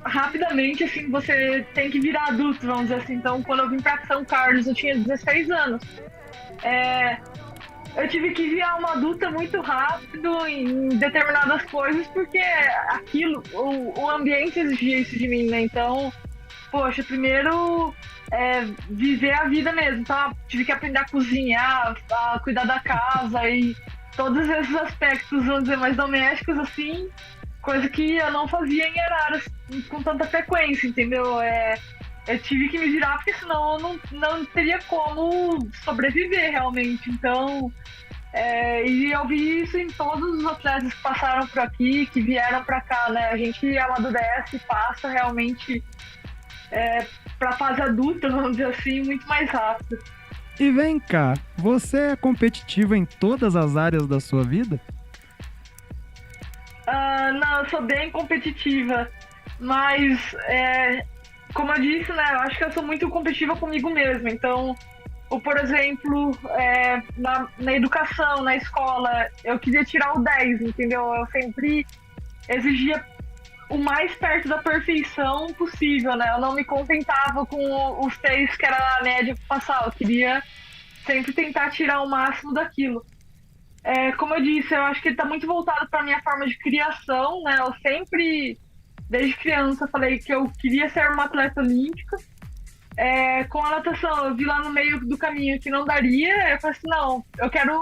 rapidamente assim você tem que virar adulto, vamos dizer assim. Então, quando eu vim para São Carlos, eu tinha 16 anos. Eu tive que virar uma adulta muito rápido em determinadas coisas, porque aquilo, o ambiente exigia isso de mim, né? Então, poxa, primeiro viver a vida mesmo. Então, tive que aprender a cozinhar, a cuidar da casa e todos esses aspectos, vamos dizer, mais domésticos, assim, coisa que eu não fazia em Araras com tanta frequência, entendeu? Eu tive que me virar, porque senão eu não teria como sobreviver realmente. Então, e eu vi isso em todos os atletas que passaram por aqui, que vieram para cá, né? A gente amadurece, passa realmente para a fase adulta, vamos dizer assim, muito mais rápido. E vem cá, você é competitiva em todas as áreas da sua vida? Não, eu sou bem competitiva, mas como eu disse, né, eu acho que eu sou muito competitiva comigo mesma. Então, por exemplo, na educação, na escola, eu queria tirar o 10, entendeu? Eu sempre exigia o mais perto da perfeição possível, né? Eu não me contentava com os 6 que era a média para passar. Eu queria sempre tentar tirar o máximo daquilo. Como eu disse, eu acho que ele está muito voltado para a minha forma de criação, né? Eu sempre, desde criança, falei que eu queria ser uma atleta olímpica. Com a natação, eu vi lá no meio do caminho que não daria. Eu falei assim, não, eu quero...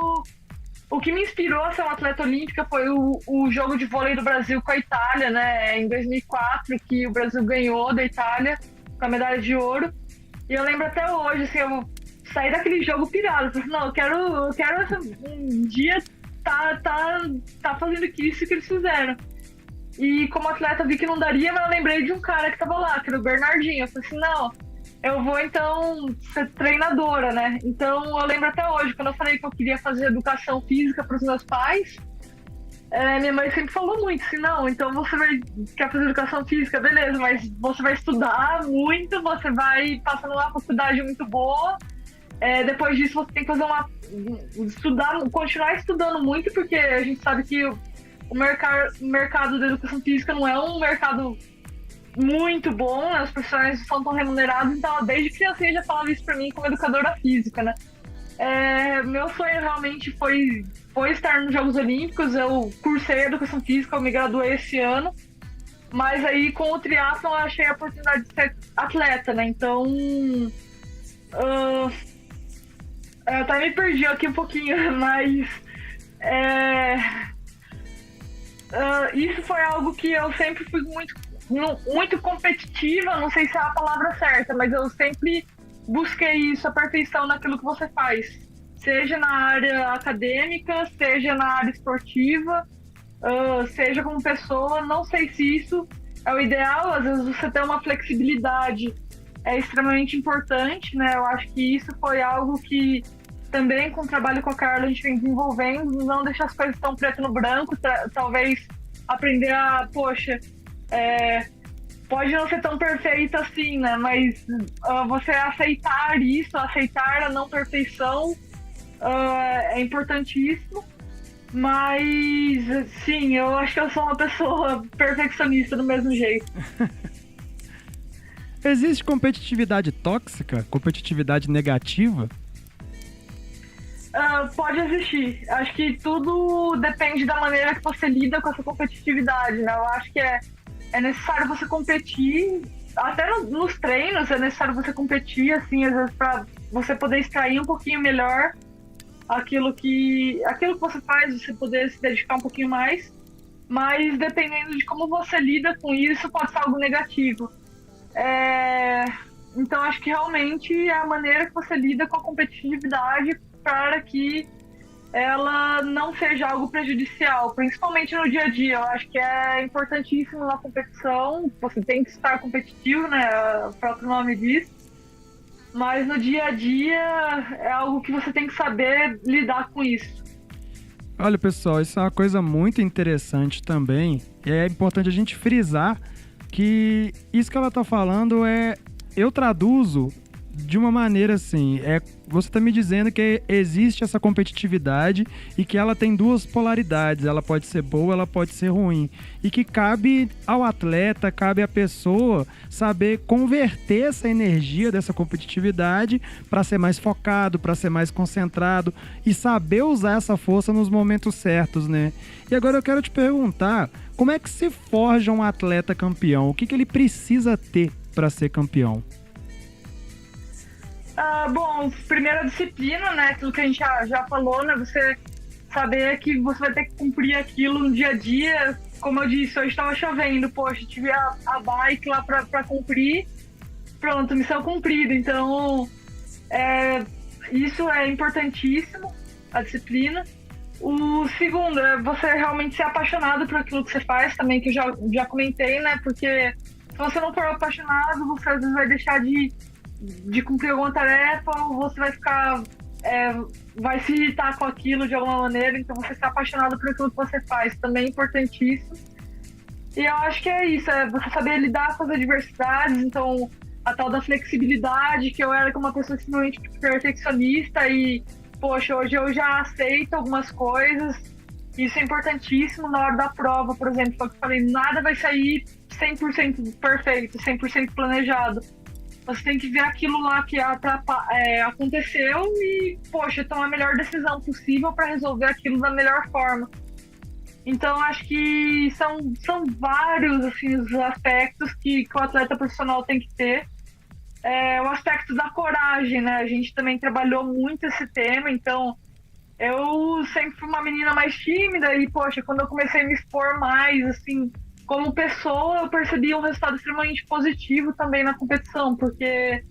O que me inspirou a ser uma atleta olímpica foi o jogo de vôlei do Brasil com a Itália, né? Em 2004, que o Brasil ganhou da Itália com a medalha de ouro. E eu lembro até hoje, assim, eu saí daquele jogo pirado. Eu falei, não, eu quero um dia tá fazendo isso que eles fizeram. E como atleta vi que não daria, mas eu lembrei de um cara que tava lá, que era o Bernardinho. Eu falei assim, não, eu vou então ser treinadora, né? Então eu lembro até hoje, quando eu falei que eu queria fazer educação física para os meus pais, minha mãe sempre falou muito assim, não, então você quer fazer educação física, beleza, mas você vai estudar muito, você vai passar numa faculdade muito boa, depois disso você tem que fazer continuar estudando muito, porque a gente sabe que o mercado da educação física não é um mercado muito bom, né? Os profissionais não são tão remunerados, então desde criança já falava isso pra mim como educadora física, né? Meu sonho realmente foi estar nos Jogos Olímpicos. Eu cursei educação física, eu me graduei esse ano, mas aí com o triatlon eu achei a oportunidade de ser atleta, né? Então eu até me perdi aqui um pouquinho, mas isso foi algo que eu sempre fui muito competitiva, não sei se é a palavra certa, mas eu sempre busquei isso, a perfeição naquilo que você faz, seja na área acadêmica, seja na área esportiva, seja como pessoa. Não sei se isso é o ideal. Às vezes você ter uma flexibilidade é extremamente importante, né? Eu acho que isso foi algo que também com o trabalho com a Carla a gente vem desenvolvendo, não deixar as coisas tão preto no branco, talvez aprender a, poxa, pode não ser tão perfeita assim, né? Mas você aceitar isso, aceitar a não perfeição é importantíssimo. Mas, sim, eu acho que eu sou uma pessoa perfeccionista do mesmo jeito. Existe competitividade tóxica? Competitividade negativa? Pode existir. Acho que tudo depende da maneira que você lida com essa competitividade, né? Eu acho que é necessário você competir, até nos treinos é necessário você competir, assim, às vezes para você poder extrair um pouquinho melhor aquilo que você faz, você poder se dedicar um pouquinho mais, mas dependendo de como você lida com isso, pode ser algo negativo. Então acho que realmente é a maneira que você lida com a competitividade para que ela não seja algo prejudicial, principalmente no dia a dia. Eu acho que é importantíssimo na competição, você tem que estar competitivo, né? O próprio nome diz. Mas no dia a dia é algo que você tem que saber lidar com isso. Olha, pessoal, isso é uma coisa muito interessante também. É importante a gente frisar que isso que ela tá falando eu traduzo de uma maneira assim, você tá me dizendo que existe essa competitividade e que ela tem duas polaridades, ela pode ser boa, ela pode ser ruim, e que cabe ao atleta, cabe à pessoa saber converter essa energia dessa competitividade para ser mais focado, para ser mais concentrado e saber usar essa força nos momentos certos, né? E agora eu quero te perguntar, como é que se forja um atleta campeão? O que ele precisa ter para ser campeão? Bom, primeiro a disciplina, né? Tudo que a gente já falou, né? Você saber que você vai ter que cumprir aquilo no dia a dia. Como eu disse, hoje estava chovendo, poxa, tive a bike lá para cumprir. Pronto, missão cumprida. Então, isso é importantíssimo, a disciplina. O segundo é você realmente ser apaixonado por aquilo que você faz também, que eu já comentei, né? Porque se você não for apaixonado, você às vezes vai deixar de cumprir alguma tarefa, ou você vai ficar vai se irritar com aquilo de alguma maneira. Então você ser apaixonado por aquilo que você faz também é importantíssimo. E eu acho que é isso, você saber lidar com as adversidades. Então a tal da flexibilidade, que eu era uma pessoa extremamente perfeccionista e poxa, hoje eu já aceito algumas coisas. Isso é importantíssimo na hora da prova, por exemplo, como eu falei, nada vai sair 100% perfeito, 100% planejado. Você tem que ver aquilo lá que aconteceu e, poxa, tomar a melhor decisão possível para resolver aquilo da melhor forma. Então, acho que são vários assim, os aspectos que o atleta profissional tem que ter. O aspecto da coragem, né? A gente também trabalhou muito esse tema, então eu sempre fui uma menina mais tímida e, poxa, quando eu comecei a me expor mais, assim, como pessoa, eu percebi um resultado extremamente positivo também na competição, porque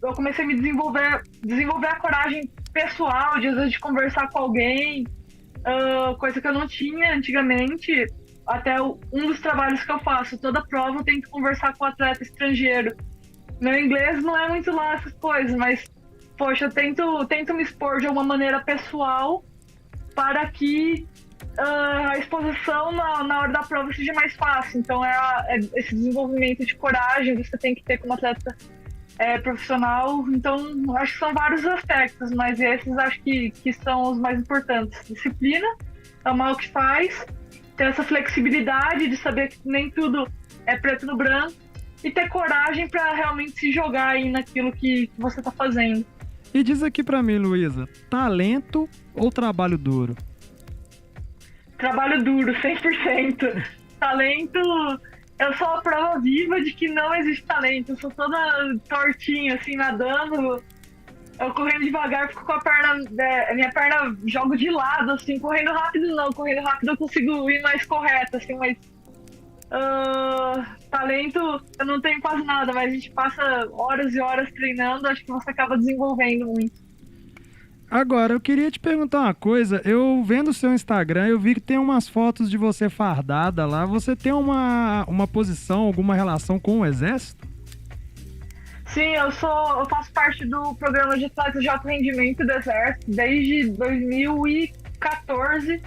eu comecei a me desenvolver a coragem pessoal, de às vezes de conversar com alguém, coisa que eu não tinha antigamente. Até um dos trabalhos que eu faço, toda prova eu tenho que conversar com um atleta estrangeiro. Meu inglês não é muito lá essas coisas, mas, poxa, eu tento me expor de alguma maneira pessoal para que a exposição na hora da prova seja mais fácil. Então esse desenvolvimento de coragem você tem que ter como atleta profissional. Então acho que são vários aspectos, mas esses acho que são os mais importantes. Disciplina, amar o que faz, ter essa flexibilidade de saber que nem tudo é preto no branco e ter coragem para realmente se jogar aí naquilo que você está fazendo. E diz aqui para mim, Luísa, talento ou trabalho duro? Trabalho duro, 100%. Talento, eu sou a prova viva de que não existe talento. Eu sou toda tortinha, assim, nadando. Eu correndo devagar, fico com a minha perna jogo de lado, assim, correndo rápido não. Correndo rápido eu consigo ir mais correto, assim, mas talento eu não tenho quase nada, mas a gente passa horas e horas treinando, acho que você acaba desenvolvendo muito. Agora, eu queria te perguntar uma coisa. Eu vendo o seu Instagram, eu vi que tem umas fotos de você fardada lá. Você tem uma posição, alguma relação com o exército? Sim, eu faço parte do programa de atletas de alto rendimento do Exército desde 2014.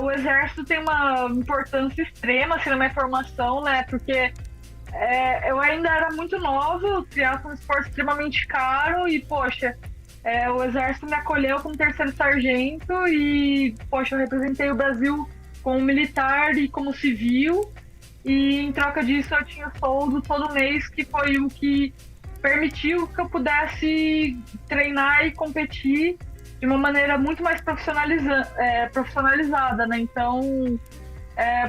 O Exército tem uma importância extrema assim, na minha formação, né? Porque eu ainda era muito nova, o triatlo é um esporte extremamente caro e, poxa, o Exército me acolheu como terceiro sargento e, poxa, eu representei o Brasil como militar e como civil. E em troca disso eu tinha soldo todo mês, que foi o que permitiu que eu pudesse treinar e competir de uma maneira muito mais profissionalizada, né? Então,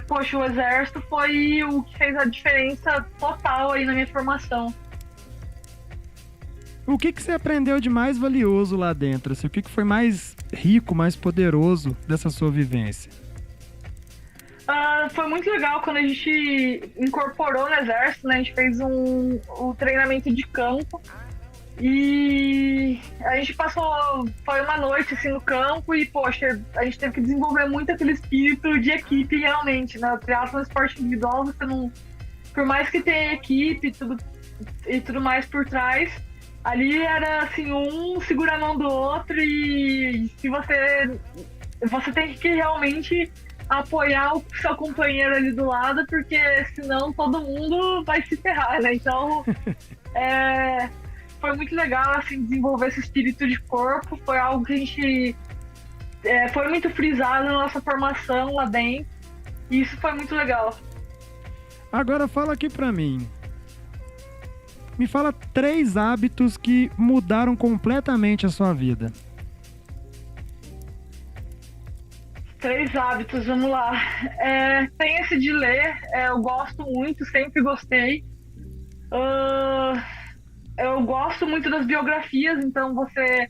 poxa, o Exército foi o que fez a diferença total aí na minha formação. O que você aprendeu de mais valioso lá dentro? Assim, o que foi mais rico, mais poderoso dessa sua vivência? Foi muito legal quando a gente incorporou no Exército, né? A gente fez um treinamento de campo e a gente foi uma noite assim no campo e, poxa, a gente teve que desenvolver muito aquele espírito de equipe realmente, né? O triatlo é um esporte individual, você não, por mais que tenha equipe e tudo mais por trás, ali era assim, um segura a mão do outro e se você tem que realmente apoiar o seu companheiro ali do lado, porque senão todo mundo vai se ferrar, né? Então, foi muito legal, assim, desenvolver esse espírito de corpo, foi algo que a gente foi muito frisado na nossa formação lá dentro, e isso foi muito legal. Agora fala aqui pra mim. Me fala 3 hábitos que mudaram completamente a sua vida. 3 hábitos, vamos lá. Tem esse de ler, eu gosto muito, sempre gostei. Eu gosto muito das biografias, então você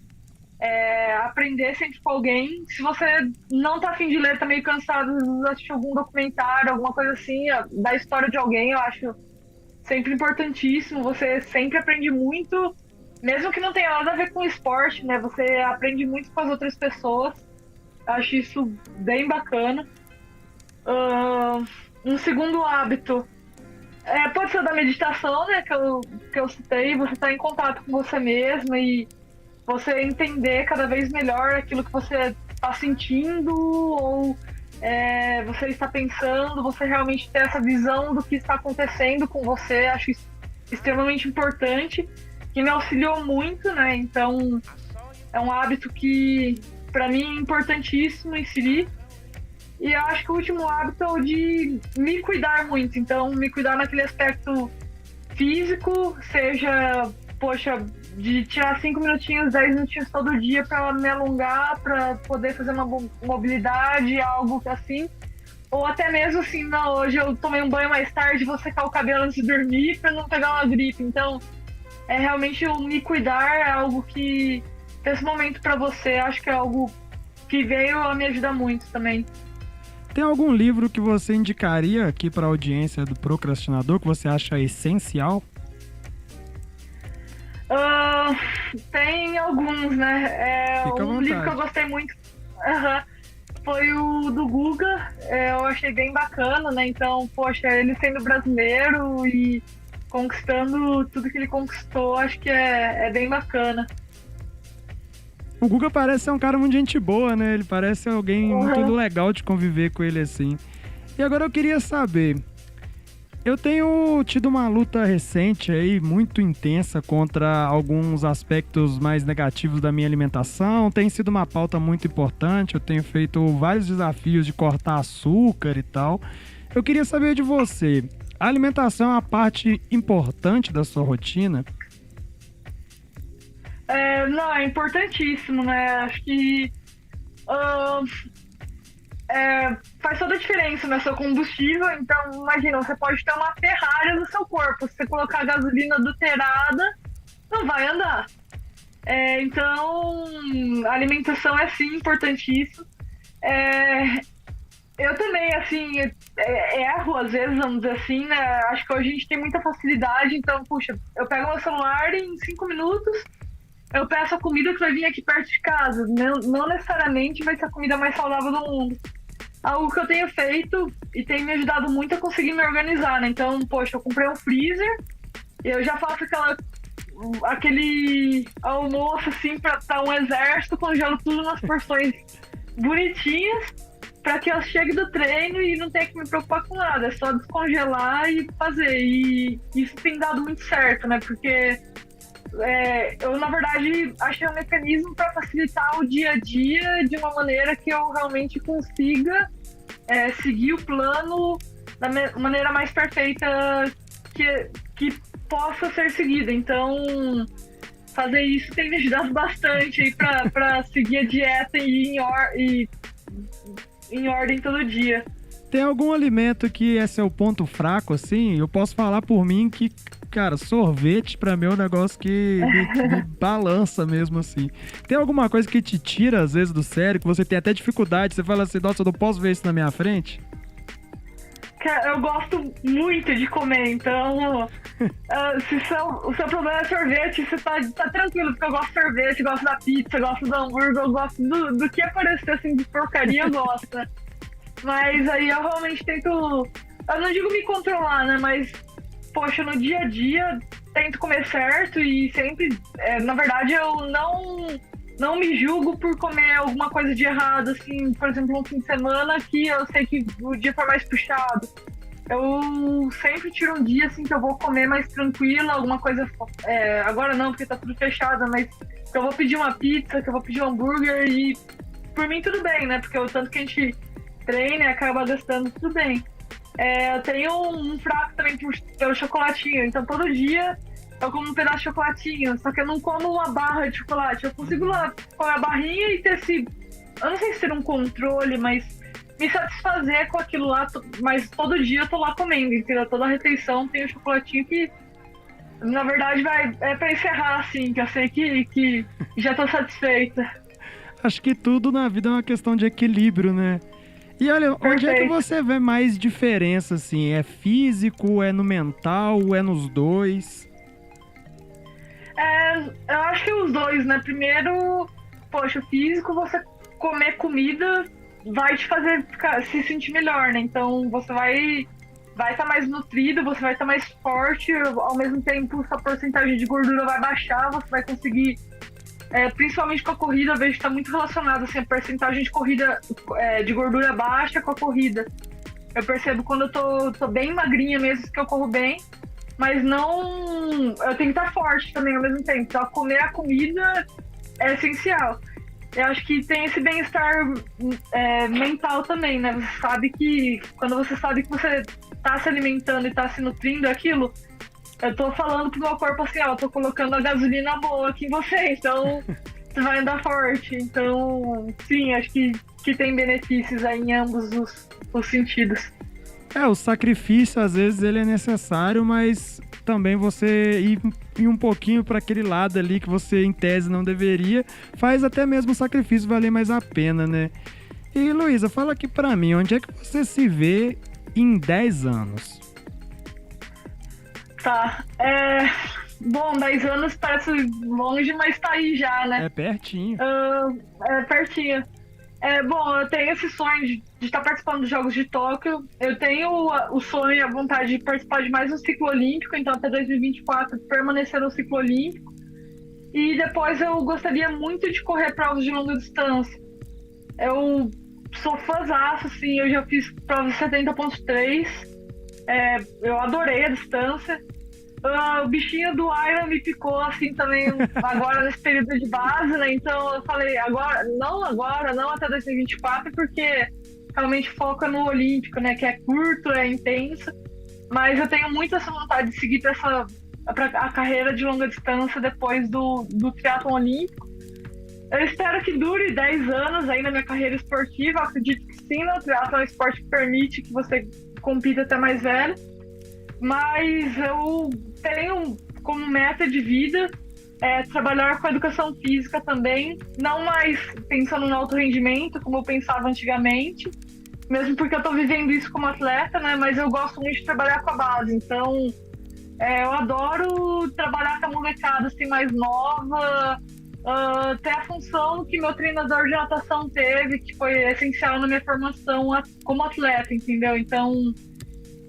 aprender sempre com alguém. Se você não tá afim de ler, tá meio cansado, assistir algum documentário, alguma coisa assim, da história de alguém, eu acho sempre importantíssimo. Você sempre aprende muito, mesmo que não tenha nada a ver com esporte, né? Você aprende muito com as outras pessoas. Acho isso bem bacana. Um segundo hábito pode ser o da meditação, né? Que eu citei. Você estar em contato com você mesma e você entender cada vez melhor aquilo que você está sentindo ou você está pensando. Você realmente ter essa visão do que está acontecendo com você. Acho isso extremamente importante, que me auxiliou muito, né? Então, é um hábito que para mim é importantíssimo inserir. E eu acho que o último hábito é o de me cuidar muito. Então, me cuidar naquele aspecto físico, seja, poxa, de tirar 5 minutinhos, 10 minutinhos todo dia para me alongar, para poder fazer uma mobilidade, algo assim. Ou até mesmo assim, não, hoje eu tomei um banho mais tarde, vou secar o cabelo antes de dormir para não pegar uma gripe. Então, realmente o me cuidar é algo que esse momento para você, acho que é algo que veio a me ajudar muito também. Tem algum livro que você indicaria aqui para a audiência do Procrastinador que você acha essencial? Tem alguns, né? Fica à vontade. Livro que eu gostei muito foi o do Guga. Eu achei bem bacana, né? Então, poxa, ele sendo brasileiro e conquistando tudo que ele conquistou, acho que é bem bacana. O Guga parece ser um cara muito gente boa, né? Ele parece alguém muito legal de conviver com ele assim. E agora eu queria saber, eu tenho tido uma luta recente aí, muito intensa, contra alguns aspectos mais negativos da minha alimentação. Tem sido uma pauta muito importante, eu tenho feito vários desafios de cortar açúcar e tal. Eu queria saber de você, a alimentação é uma parte importante da sua rotina? Não, é importantíssimo, né? Acho que faz toda a diferença no seu combustível. Então, imagina, você pode ter uma Ferrari no seu corpo. Se você colocar gasolina adulterada, não vai andar. Então, a alimentação é sim importantíssimo. Eu também, assim, erro às vezes, vamos dizer assim, né? Acho que hoje a gente tem muita facilidade. Então, puxa, eu pego meu celular e em 5 minutos eu peço a comida que vai vir aqui perto de casa. Não necessariamente vai ser a comida mais saudável do mundo. Algo que eu tenho feito e tem me ajudado muito a conseguir me organizar, né? Então, poxa, eu comprei um freezer e eu já faço aquele almoço, assim, pra estar um exército, congelo tudo nas porções bonitinhas, para que eu chegue do treino e não tenha que me preocupar com nada. É só descongelar e fazer. E isso tem dado muito certo, né? Porque eu, na verdade, achei um mecanismo para facilitar o dia a dia de uma maneira que eu realmente consiga seguir o plano da maneira mais perfeita que possa ser seguida. Então, fazer isso tem me ajudado bastante aí para seguir a dieta e ir em ordem todo dia. Tem algum alimento que é seu ponto fraco, assim? Eu posso falar por mim que, cara, sorvete pra mim é um negócio que me balança mesmo, assim. Tem alguma coisa que te tira, às vezes, do sério, que você tem até dificuldade, você fala assim, nossa, eu não posso ver isso na minha frente? Eu gosto muito de comer, então se o seu problema é sorvete, você tá tranquilo, porque eu gosto de sorvete, gosto da pizza, gosto do hambúrguer, eu gosto do que aparecer assim de porcaria, eu gosto, né? Mas aí eu realmente tento, eu não digo me controlar, né? Mas, poxa, no dia a dia tento comer certo e sempre, na verdade, eu não me julgo por comer alguma coisa de errado, assim, por exemplo, um fim de semana que eu sei que o dia foi mais puxado. Eu sempre tiro um dia, assim, que eu vou comer mais tranquila, alguma coisa, agora não, porque tá tudo fechado, mas que eu vou pedir uma pizza, que eu vou pedir um hambúrguer e por mim tudo bem, né? Porque o tanto que a gente treina e acaba gastando, tudo bem. Eu tenho um fraco também pelo chocolatinho, então todo dia eu como um pedaço de chocolatinho, só que eu não como uma barra de chocolate. Eu consigo lá comer a barrinha e ter eu não sei se ter um controle, mas me satisfazer com aquilo lá, mas todo dia eu tô lá comendo, entendeu? Toda refeição tem um chocolatinho que, na verdade, pra encerrar, assim, que eu sei que já tô satisfeita. Acho que tudo na vida é uma questão de equilíbrio, né? E olha, onde é que você vê mais diferença, assim? É físico, é no mental, é nos dois? Eu acho que os dois, né? Primeiro, poxa, o físico, você comer comida vai te fazer se sentir melhor, né? Então você vai estar mais nutrido, você vai estar mais forte, ao mesmo tempo sua porcentagem de gordura vai baixar, você vai conseguir, principalmente com a corrida, eu vejo que está muito relacionado, assim, a porcentagem de corrida, de gordura baixa com a corrida. Eu percebo quando eu tô bem magrinha mesmo, que eu corro bem, mas não... Eu tenho que estar forte também ao mesmo tempo. Então, comer a comida é essencial. Eu acho que tem esse bem-estar mental também, né? Você sabe que... Quando você sabe que você tá se alimentando e tá se nutrindo aquilo, eu tô falando pro meu corpo assim, ó, eu tô colocando a gasolina boa aqui em você, então você vai andar forte. Então, sim, acho que tem benefícios aí em ambos os sentidos. O sacrifício, às vezes, ele é necessário, mas também você ir um pouquinho para aquele lado ali que você, em tese, não deveria, faz até mesmo o sacrifício valer mais a pena, né? E, Luísa, fala aqui pra mim, onde é que você se vê em 10 anos? Tá, bom, 10 anos parece longe, mas tá aí já, né? É pertinho. É pertinho. Bom, eu tenho esse sonho de estar participando dos Jogos de Tóquio. Eu tenho o sonho e a vontade de participar de mais um ciclo olímpico, então até 2024 permanecer no ciclo olímpico. E depois eu gostaria muito de correr provas de longa distância. Eu sou fãzaço, assim, eu já fiz prova de 70.3. Eu adorei a distância. O bichinho do Iron me picou assim também agora nesse período de base, né? Então eu falei, não até 2024, porque realmente foca no Olímpico, né? Que é curto, é intenso. Mas eu tenho muito essa vontade de seguir pra a carreira de longa distância depois do triatlon olímpico. Eu espero que dure 10 anos aí na minha carreira esportiva. Eu acredito que sim, né? O triatlon é um esporte que permite que você compita até mais velho. Mas eu tenho como meta de vida trabalhar com a educação física também, não mais pensando no alto rendimento, como eu pensava antigamente, mesmo porque eu estou vivendo isso como atleta, né? Mas eu gosto muito de trabalhar com a base, então eu adoro trabalhar com a molecada assim, mais nova, ter a função que meu treinador de natação teve, que foi essencial na minha formação como atleta, entendeu? Então,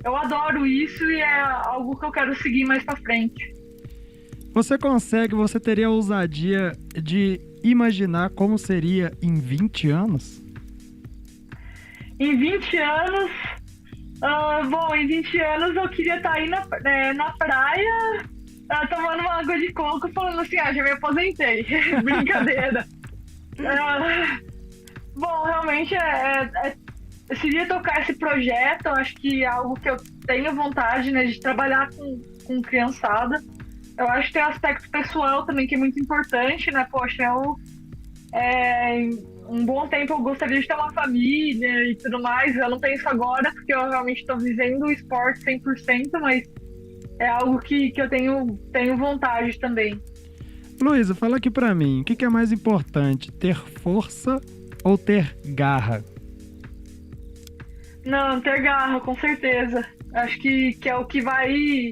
eu adoro isso e é algo que eu quero seguir mais pra frente. Você teria a ousadia de imaginar como seria em 20 anos? Em 20 anos, em 20 anos eu queria estar aí na praia, tomando uma água de coco, falando assim, já me aposentei. Brincadeira. Realmente seria tocar esse projeto, eu acho que é algo que eu tenho vontade, né, de trabalhar com criançada. Eu acho que tem um aspecto pessoal também que é muito importante, né? Poxa, um bom tempo eu gostaria de ter uma família e tudo mais. Eu não tenho isso agora, porque eu realmente estou vivendo o esporte 100%, mas é algo que eu tenho vontade também. Luísa, fala aqui pra mim, o que é mais importante, ter força ou ter garra? Não, ter garra, com certeza. Acho que é o que vai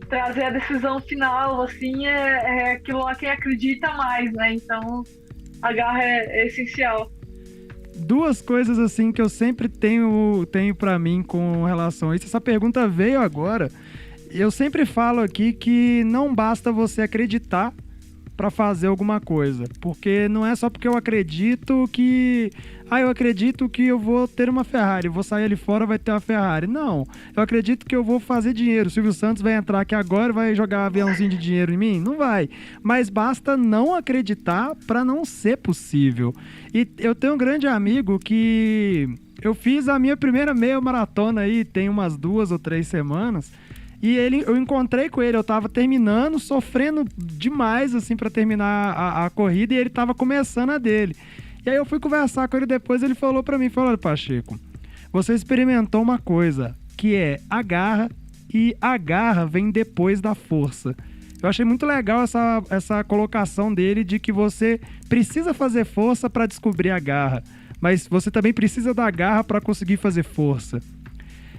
trazer a decisão final, assim, é aquilo lá quem acredita mais, né? Então, a garra é essencial. Duas coisas, assim, que eu sempre tenho pra mim com relação a isso. Essa pergunta veio agora. Eu sempre falo aqui que não basta você acreditar para fazer alguma coisa, porque não é só porque eu acredito que eu vou ter uma Ferrari, vou sair ali fora, vai ter uma Ferrari. Não, eu acredito que eu vou fazer dinheiro. O Silvio Santos vai entrar aqui agora e vai jogar um aviãozinho de dinheiro em mim? Não vai. Mas basta não acreditar para não ser possível. E eu tenho um grande amigo que eu fiz a minha primeira meia maratona aí, tem umas 2 ou 3 semanas. E eu encontrei com ele, eu tava terminando, sofrendo demais, assim, pra terminar a corrida, e ele tava começando a dele. E aí eu fui conversar com ele depois, ele falou pra mim, olha, Pacheco, você experimentou uma coisa, que é a garra, e a garra vem depois da força. Eu achei muito legal essa colocação dele de que você precisa fazer força pra descobrir a garra, mas você também precisa da garra pra conseguir fazer força.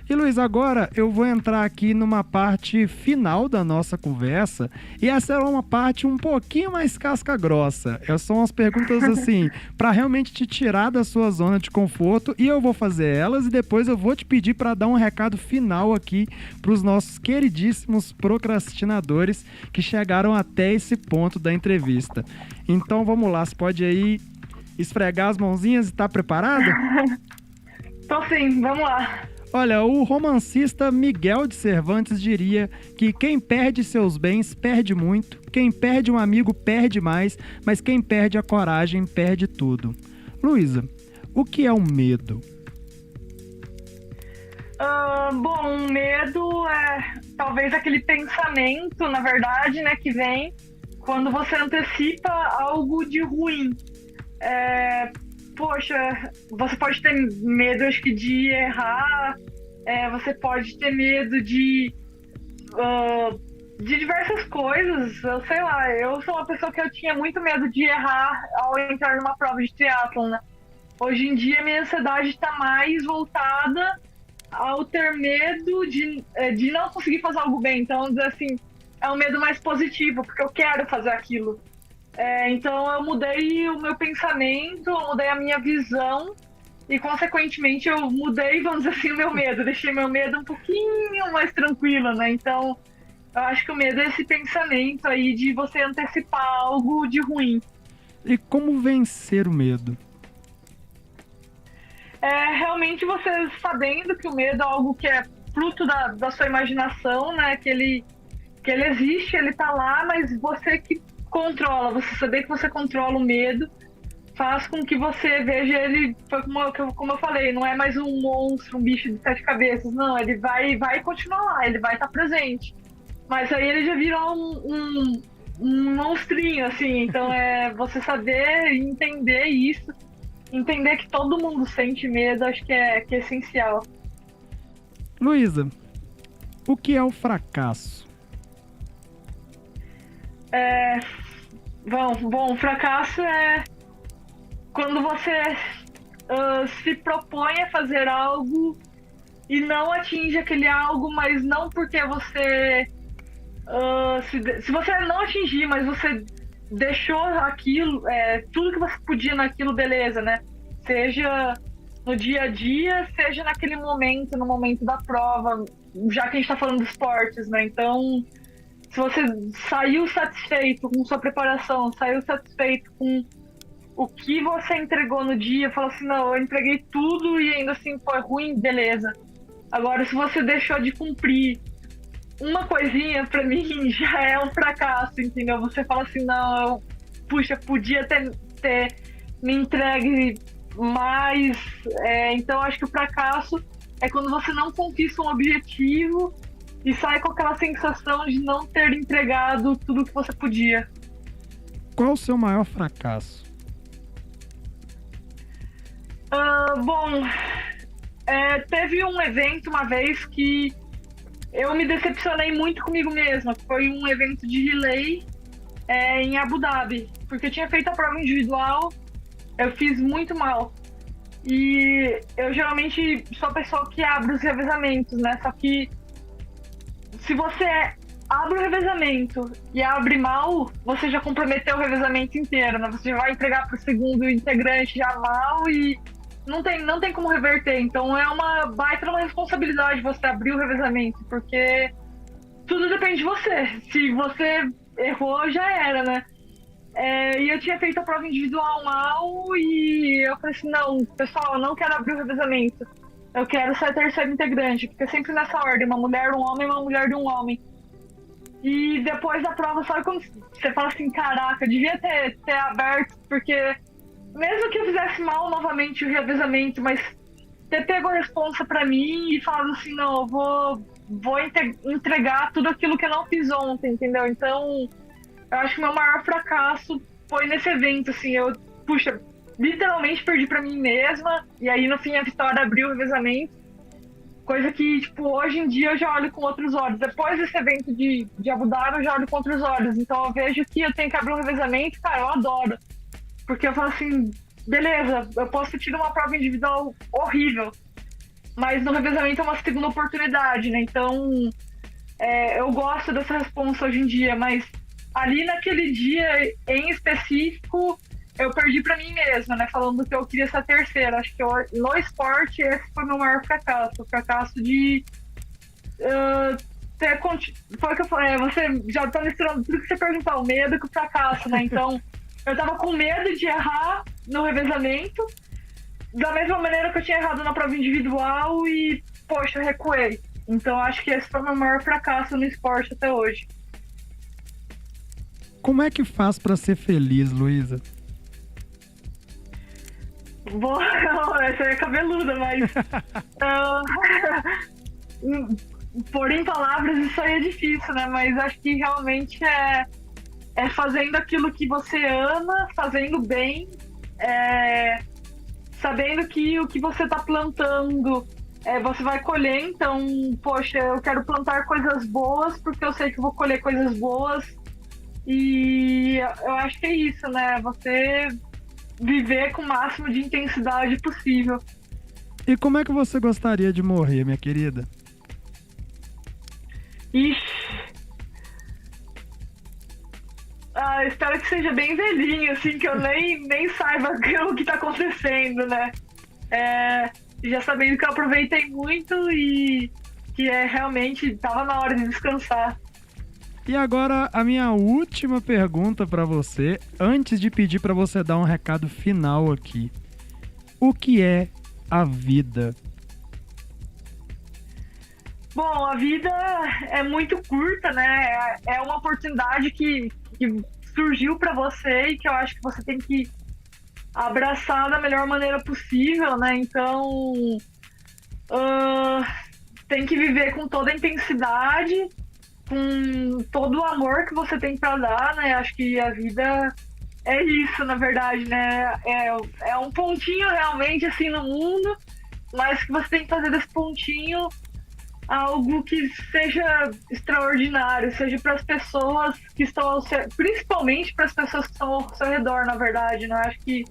E Luiz, agora eu vou entrar aqui numa parte final da nossa conversa, e essa é uma parte um pouquinho mais casca grossa. São umas perguntas assim, para realmente te tirar da sua zona de conforto, e eu vou fazer elas e depois eu vou te pedir para dar um recado final aqui para os nossos queridíssimos procrastinadores que chegaram até esse ponto da entrevista. Então vamos lá, você pode aí esfregar as mãozinhas e tá preparado? Tô sim, vamos lá. Olha, o romancista Miguel de Cervantes diria que quem perde seus bens perde muito, quem perde um amigo perde mais, mas quem perde a coragem perde tudo. Luísa, o que é o medo? O medo é talvez aquele pensamento, na verdade, né, que vem quando você antecipa algo de ruim. Poxa, você pode ter medo, acho que, de errar, você pode ter medo de diversas coisas, eu sei lá, eu sou uma pessoa que eu tinha muito medo de errar ao entrar numa prova de triatlon, né? Hoje em dia, minha ansiedade está mais voltada ao ter medo de não conseguir fazer algo bem, então, dizer assim, é um medo mais positivo, porque eu quero fazer aquilo. Então eu mudei o meu pensamento, eu mudei a minha visão e, consequentemente, eu mudei, vamos dizer assim, o meu medo. Deixei meu medo um pouquinho mais tranquilo, né? Então, eu acho que o medo é esse pensamento aí de você antecipar algo de ruim. E como vencer o medo? Realmente você sabendo que o medo é algo que é fruto da sua imaginação, né? Que ele existe, ele tá lá, mas você que controla, você saber que você controla o medo faz com que você veja ele, como eu falei, não é mais um monstro, um bicho de 7 cabeças, não, ele vai continuar lá, ele vai estar presente, mas aí ele já virou um monstrinho, assim, então você saber entender isso, entender que todo mundo sente medo, acho que é essencial. Luísa, o que é o fracasso? Bom, fracasso é quando você se propõe a fazer algo e não atinge aquele algo, mas não porque você... se você não atingir, mas você deixou aquilo, tudo que você podia naquilo, beleza, né? Seja no dia a dia, seja naquele momento, no momento da prova, já que a gente tá falando de esportes, né? Então, se você saiu satisfeito com sua preparação, saiu satisfeito com o que você entregou no dia, falou assim, não, eu entreguei tudo e ainda assim foi ruim, beleza. Agora, se você deixou de cumprir uma coisinha, pra mim já é um fracasso, entendeu? Você fala assim, não, puxa, podia ter me entregue mais. Então, acho que o fracasso é quando você não conquista um objetivo e sai com aquela sensação de não ter entregado tudo que você podia. Qual o seu maior fracasso? Bom, teve um evento uma vez que eu me decepcionei muito comigo mesma. Foi um evento de relay em Abu Dhabi, porque eu tinha feito a prova individual, eu fiz muito mal. E eu geralmente sou a pessoa que abre os revezamentos, né? Só que se você abre o revezamento e abre mal, você já comprometeu o revezamento inteiro, né? Você já vai entregar pro segundo integrante já mal e não tem como reverter. Então é uma baita uma responsabilidade você abrir o revezamento, porque tudo depende de você. Se você errou, já era, né? E eu tinha feito a prova individual mal e eu falei assim, não, pessoal, eu não quero abrir o revezamento. Eu quero ser a terceira integrante, porque é sempre nessa ordem, uma mulher, um homem, uma mulher de um homem. E depois da prova, sabe quando você fala assim, caraca, eu devia ter aberto, porque mesmo que eu fizesse mal novamente o revezamento, mas ter pego a responsa pra mim e falado assim, não, eu vou entregar tudo aquilo que eu não fiz ontem, entendeu? Então, eu acho que o meu maior fracasso foi nesse evento, assim, literalmente perdi pra mim mesma, e aí no fim a vitória abriu o revezamento, coisa que, tipo, hoje em dia eu já olho com outros olhos. Depois desse evento de Abu Dhabi, eu já olho com outros olhos, então eu vejo que eu tenho que abrir um revezamento, cara, eu adoro, porque eu falo assim, beleza, eu posso ter tido uma prova individual horrível, mas no revezamento é uma segunda oportunidade, né, então eu gosto dessa resposta hoje em dia, mas ali naquele dia em específico, eu perdi pra mim mesma, né? Falando que eu queria ser a terceira. Acho que no esporte esse foi o meu maior fracasso. O fracasso de foi o que eu falei, você já tá misturando tudo que você perguntou, o medo com o fracasso, né? Então, eu tava com medo de errar no revezamento, da mesma maneira que eu tinha errado na prova individual e, poxa, eu recuei. Então, acho que esse foi o meu maior fracasso no esporte até hoje. Como é que faz pra ser feliz, Luísa? Bom, essa é cabeluda, mas pôr em palavras isso aí é difícil, né? Mas acho que realmente é fazendo aquilo que você ama, fazendo bem, sabendo que o que você tá plantando você vai colher. Então, poxa, eu quero plantar coisas boas porque eu sei que eu vou colher coisas boas. E eu acho que é isso, né? Você viver com o máximo de intensidade possível. E como é que você gostaria de morrer, minha querida? Ixi. Espero que seja bem velhinho, assim, que eu nem saiba o que tá acontecendo, né? Já sabendo que eu aproveitei muito e que realmente tava na hora de descansar. E agora a minha última pergunta pra você, antes de pedir pra você dar um recado final aqui. O que é a vida? Bom, a vida é muito curta, né? É uma oportunidade que surgiu pra você e que eu acho que você tem que abraçar da melhor maneira possível, né? Então, tem que viver com toda a intensidade, com todo o amor que você tem pra dar, né? Acho que a vida é isso, na verdade, né? É um pontinho realmente, assim, no mundo, mas que você tem que fazer desse pontinho algo que seja extraordinário, seja para as pessoas que estão ao seu, principalmente para as pessoas que estão ao seu redor, na verdade, né? Acho que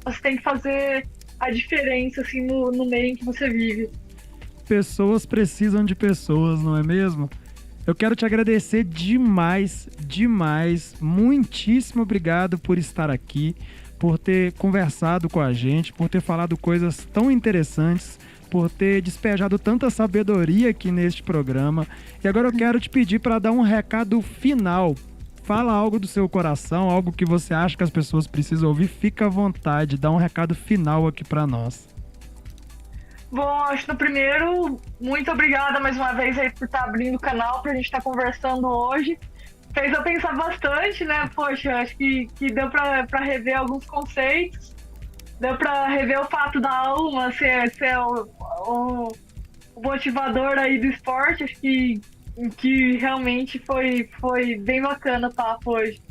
você tem que fazer a diferença, assim, no meio em que você vive. Pessoas precisam de pessoas, não é mesmo? Eu quero te agradecer demais, demais. Muitíssimo obrigado por estar aqui, por ter conversado com a gente, por ter falado coisas tão interessantes, por ter despejado tanta sabedoria aqui neste programa. E agora eu quero te pedir para dar um recado final. Fala algo do seu coração, algo que você acha que as pessoas precisam ouvir. Fica à vontade, dá um recado final aqui para nós. Bom, acho que no primeiro, muito obrigada mais uma vez aí por estar abrindo o canal pra gente estar conversando hoje. Fez eu pensar bastante, né? Poxa, acho que deu pra rever alguns conceitos, deu pra rever o fato da alma ser o motivador aí do esporte. Acho que realmente foi bem bacana o papo hoje.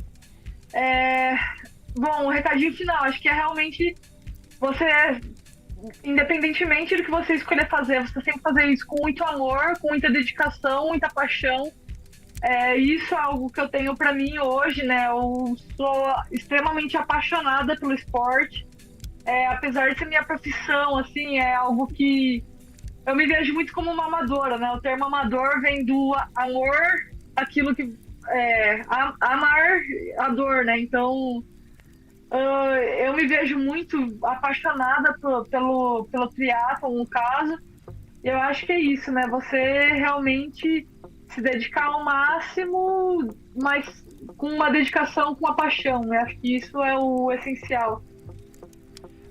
Bom, o recadinho final, acho que é realmente você, independentemente do que você escolher fazer, você sempre fazer isso com muito amor, com muita dedicação, muita paixão. Isso é algo que eu tenho pra mim hoje, né? Eu sou extremamente apaixonada pelo esporte. Apesar de ser minha profissão, assim, é algo que eu me vejo muito como uma amadora, né? O termo amador vem do amor, aquilo que amar a dor, né? Então, eu me vejo muito apaixonada pelo triatlon, no caso. Eu acho que é isso, né? Você realmente se dedicar ao máximo, mas com uma dedicação, com uma paixão, né? Acho que isso é o essencial.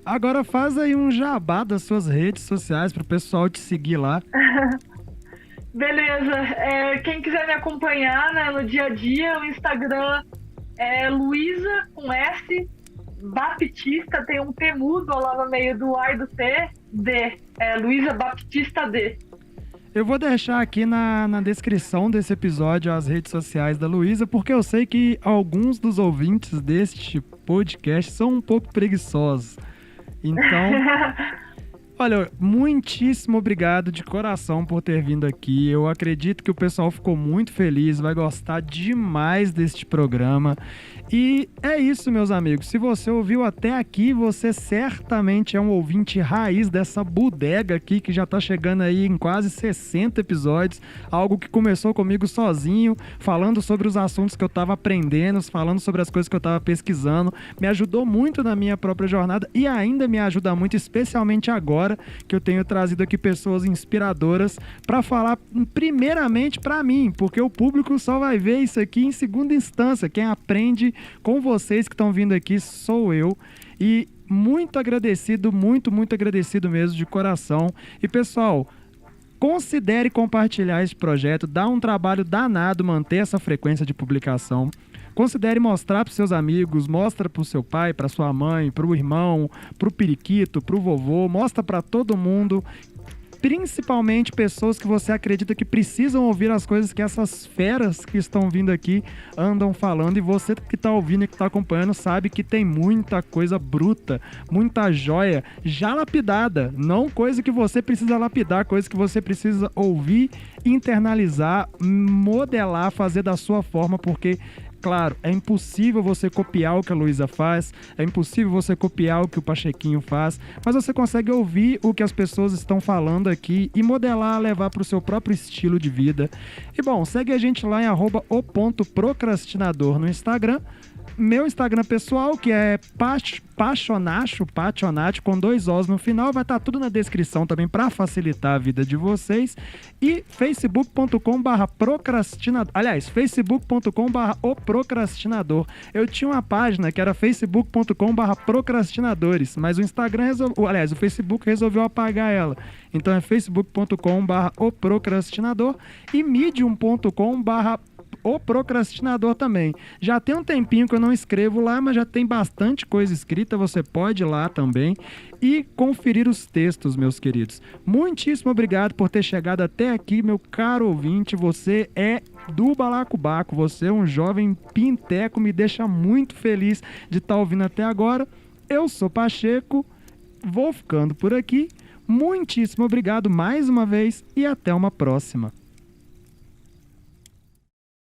Agora faz aí um jabá das suas redes sociais para o pessoal te seguir lá. Beleza. Quem quiser me acompanhar, né, no dia a dia, o Instagram é Luísa, com S, Baptista, tem um T mudo lá no meio do A e do T, D. Luísa Baptista D. Eu vou deixar aqui na descrição desse episódio as redes sociais da Luísa, porque eu sei que alguns dos ouvintes deste podcast são um pouco preguiçosos. Então, olha, muitíssimo obrigado de coração por ter vindo aqui. Eu acredito que o pessoal ficou muito feliz, vai gostar demais deste programa. E é isso, meus amigos. Se você ouviu até aqui, você certamente é um ouvinte raiz dessa bodega aqui, que já tá chegando aí em quase 60 episódios. Algo que começou comigo sozinho, falando sobre os assuntos que eu tava aprendendo, falando sobre as coisas que eu tava pesquisando. Me ajudou muito na minha própria jornada e ainda me ajuda muito, especialmente agora que eu tenho trazido aqui pessoas inspiradoras para falar primeiramente para mim, porque o público só vai ver isso aqui em segunda instância. Quem aprende com vocês que estão vindo aqui sou eu. E muito agradecido, muito agradecido mesmo, de coração. E pessoal, considere compartilhar esse projeto, dá um trabalho danado manter essa frequência de publicação. Considere mostrar para os seus amigos, mostra para o seu pai, para sua mãe, para o irmão, para o periquito, para o vovô, mostra para todo mundo, principalmente pessoas que você acredita que precisam ouvir as coisas que essas feras que estão vindo aqui andam falando. E você que está ouvindo e que está acompanhando sabe que tem muita coisa bruta, muita joia já lapidada, não coisa que você precisa lapidar, coisa que você precisa ouvir, internalizar, modelar, fazer da sua forma, porque claro, é impossível você copiar o que a Luísa faz, é impossível você copiar o que o Pachequinho faz, mas você consegue ouvir o que as pessoas estão falando aqui e modelar, levar para o seu próprio estilo de vida. E bom, segue a gente lá em @o.procrastinador no Instagram. Meu Instagram pessoal, que é Pachonacho, com 2 Os no final, vai estar tudo na descrição também para facilitar a vida de vocês. E facebook.com/procrastinador. Aliás, facebook.com/oprocrastinador. Eu tinha uma página que era facebook.com/procrastinadores, mas o Instagram o Facebook resolveu apagar ela. Então é facebook.com/oprocrastinador e medium.com/o procrastinador também. Já tem um tempinho que eu não escrevo lá, mas já tem bastante coisa escrita, você pode ir lá também e conferir os textos, meus queridos. Muitíssimo obrigado por ter chegado até aqui, meu caro ouvinte. Você é do Balacobaco, você é um jovem pinteco, me deixa muito feliz de estar ouvindo até agora. Eu sou Pacheco, vou ficando por aqui. Muitíssimo obrigado mais uma vez e até uma próxima.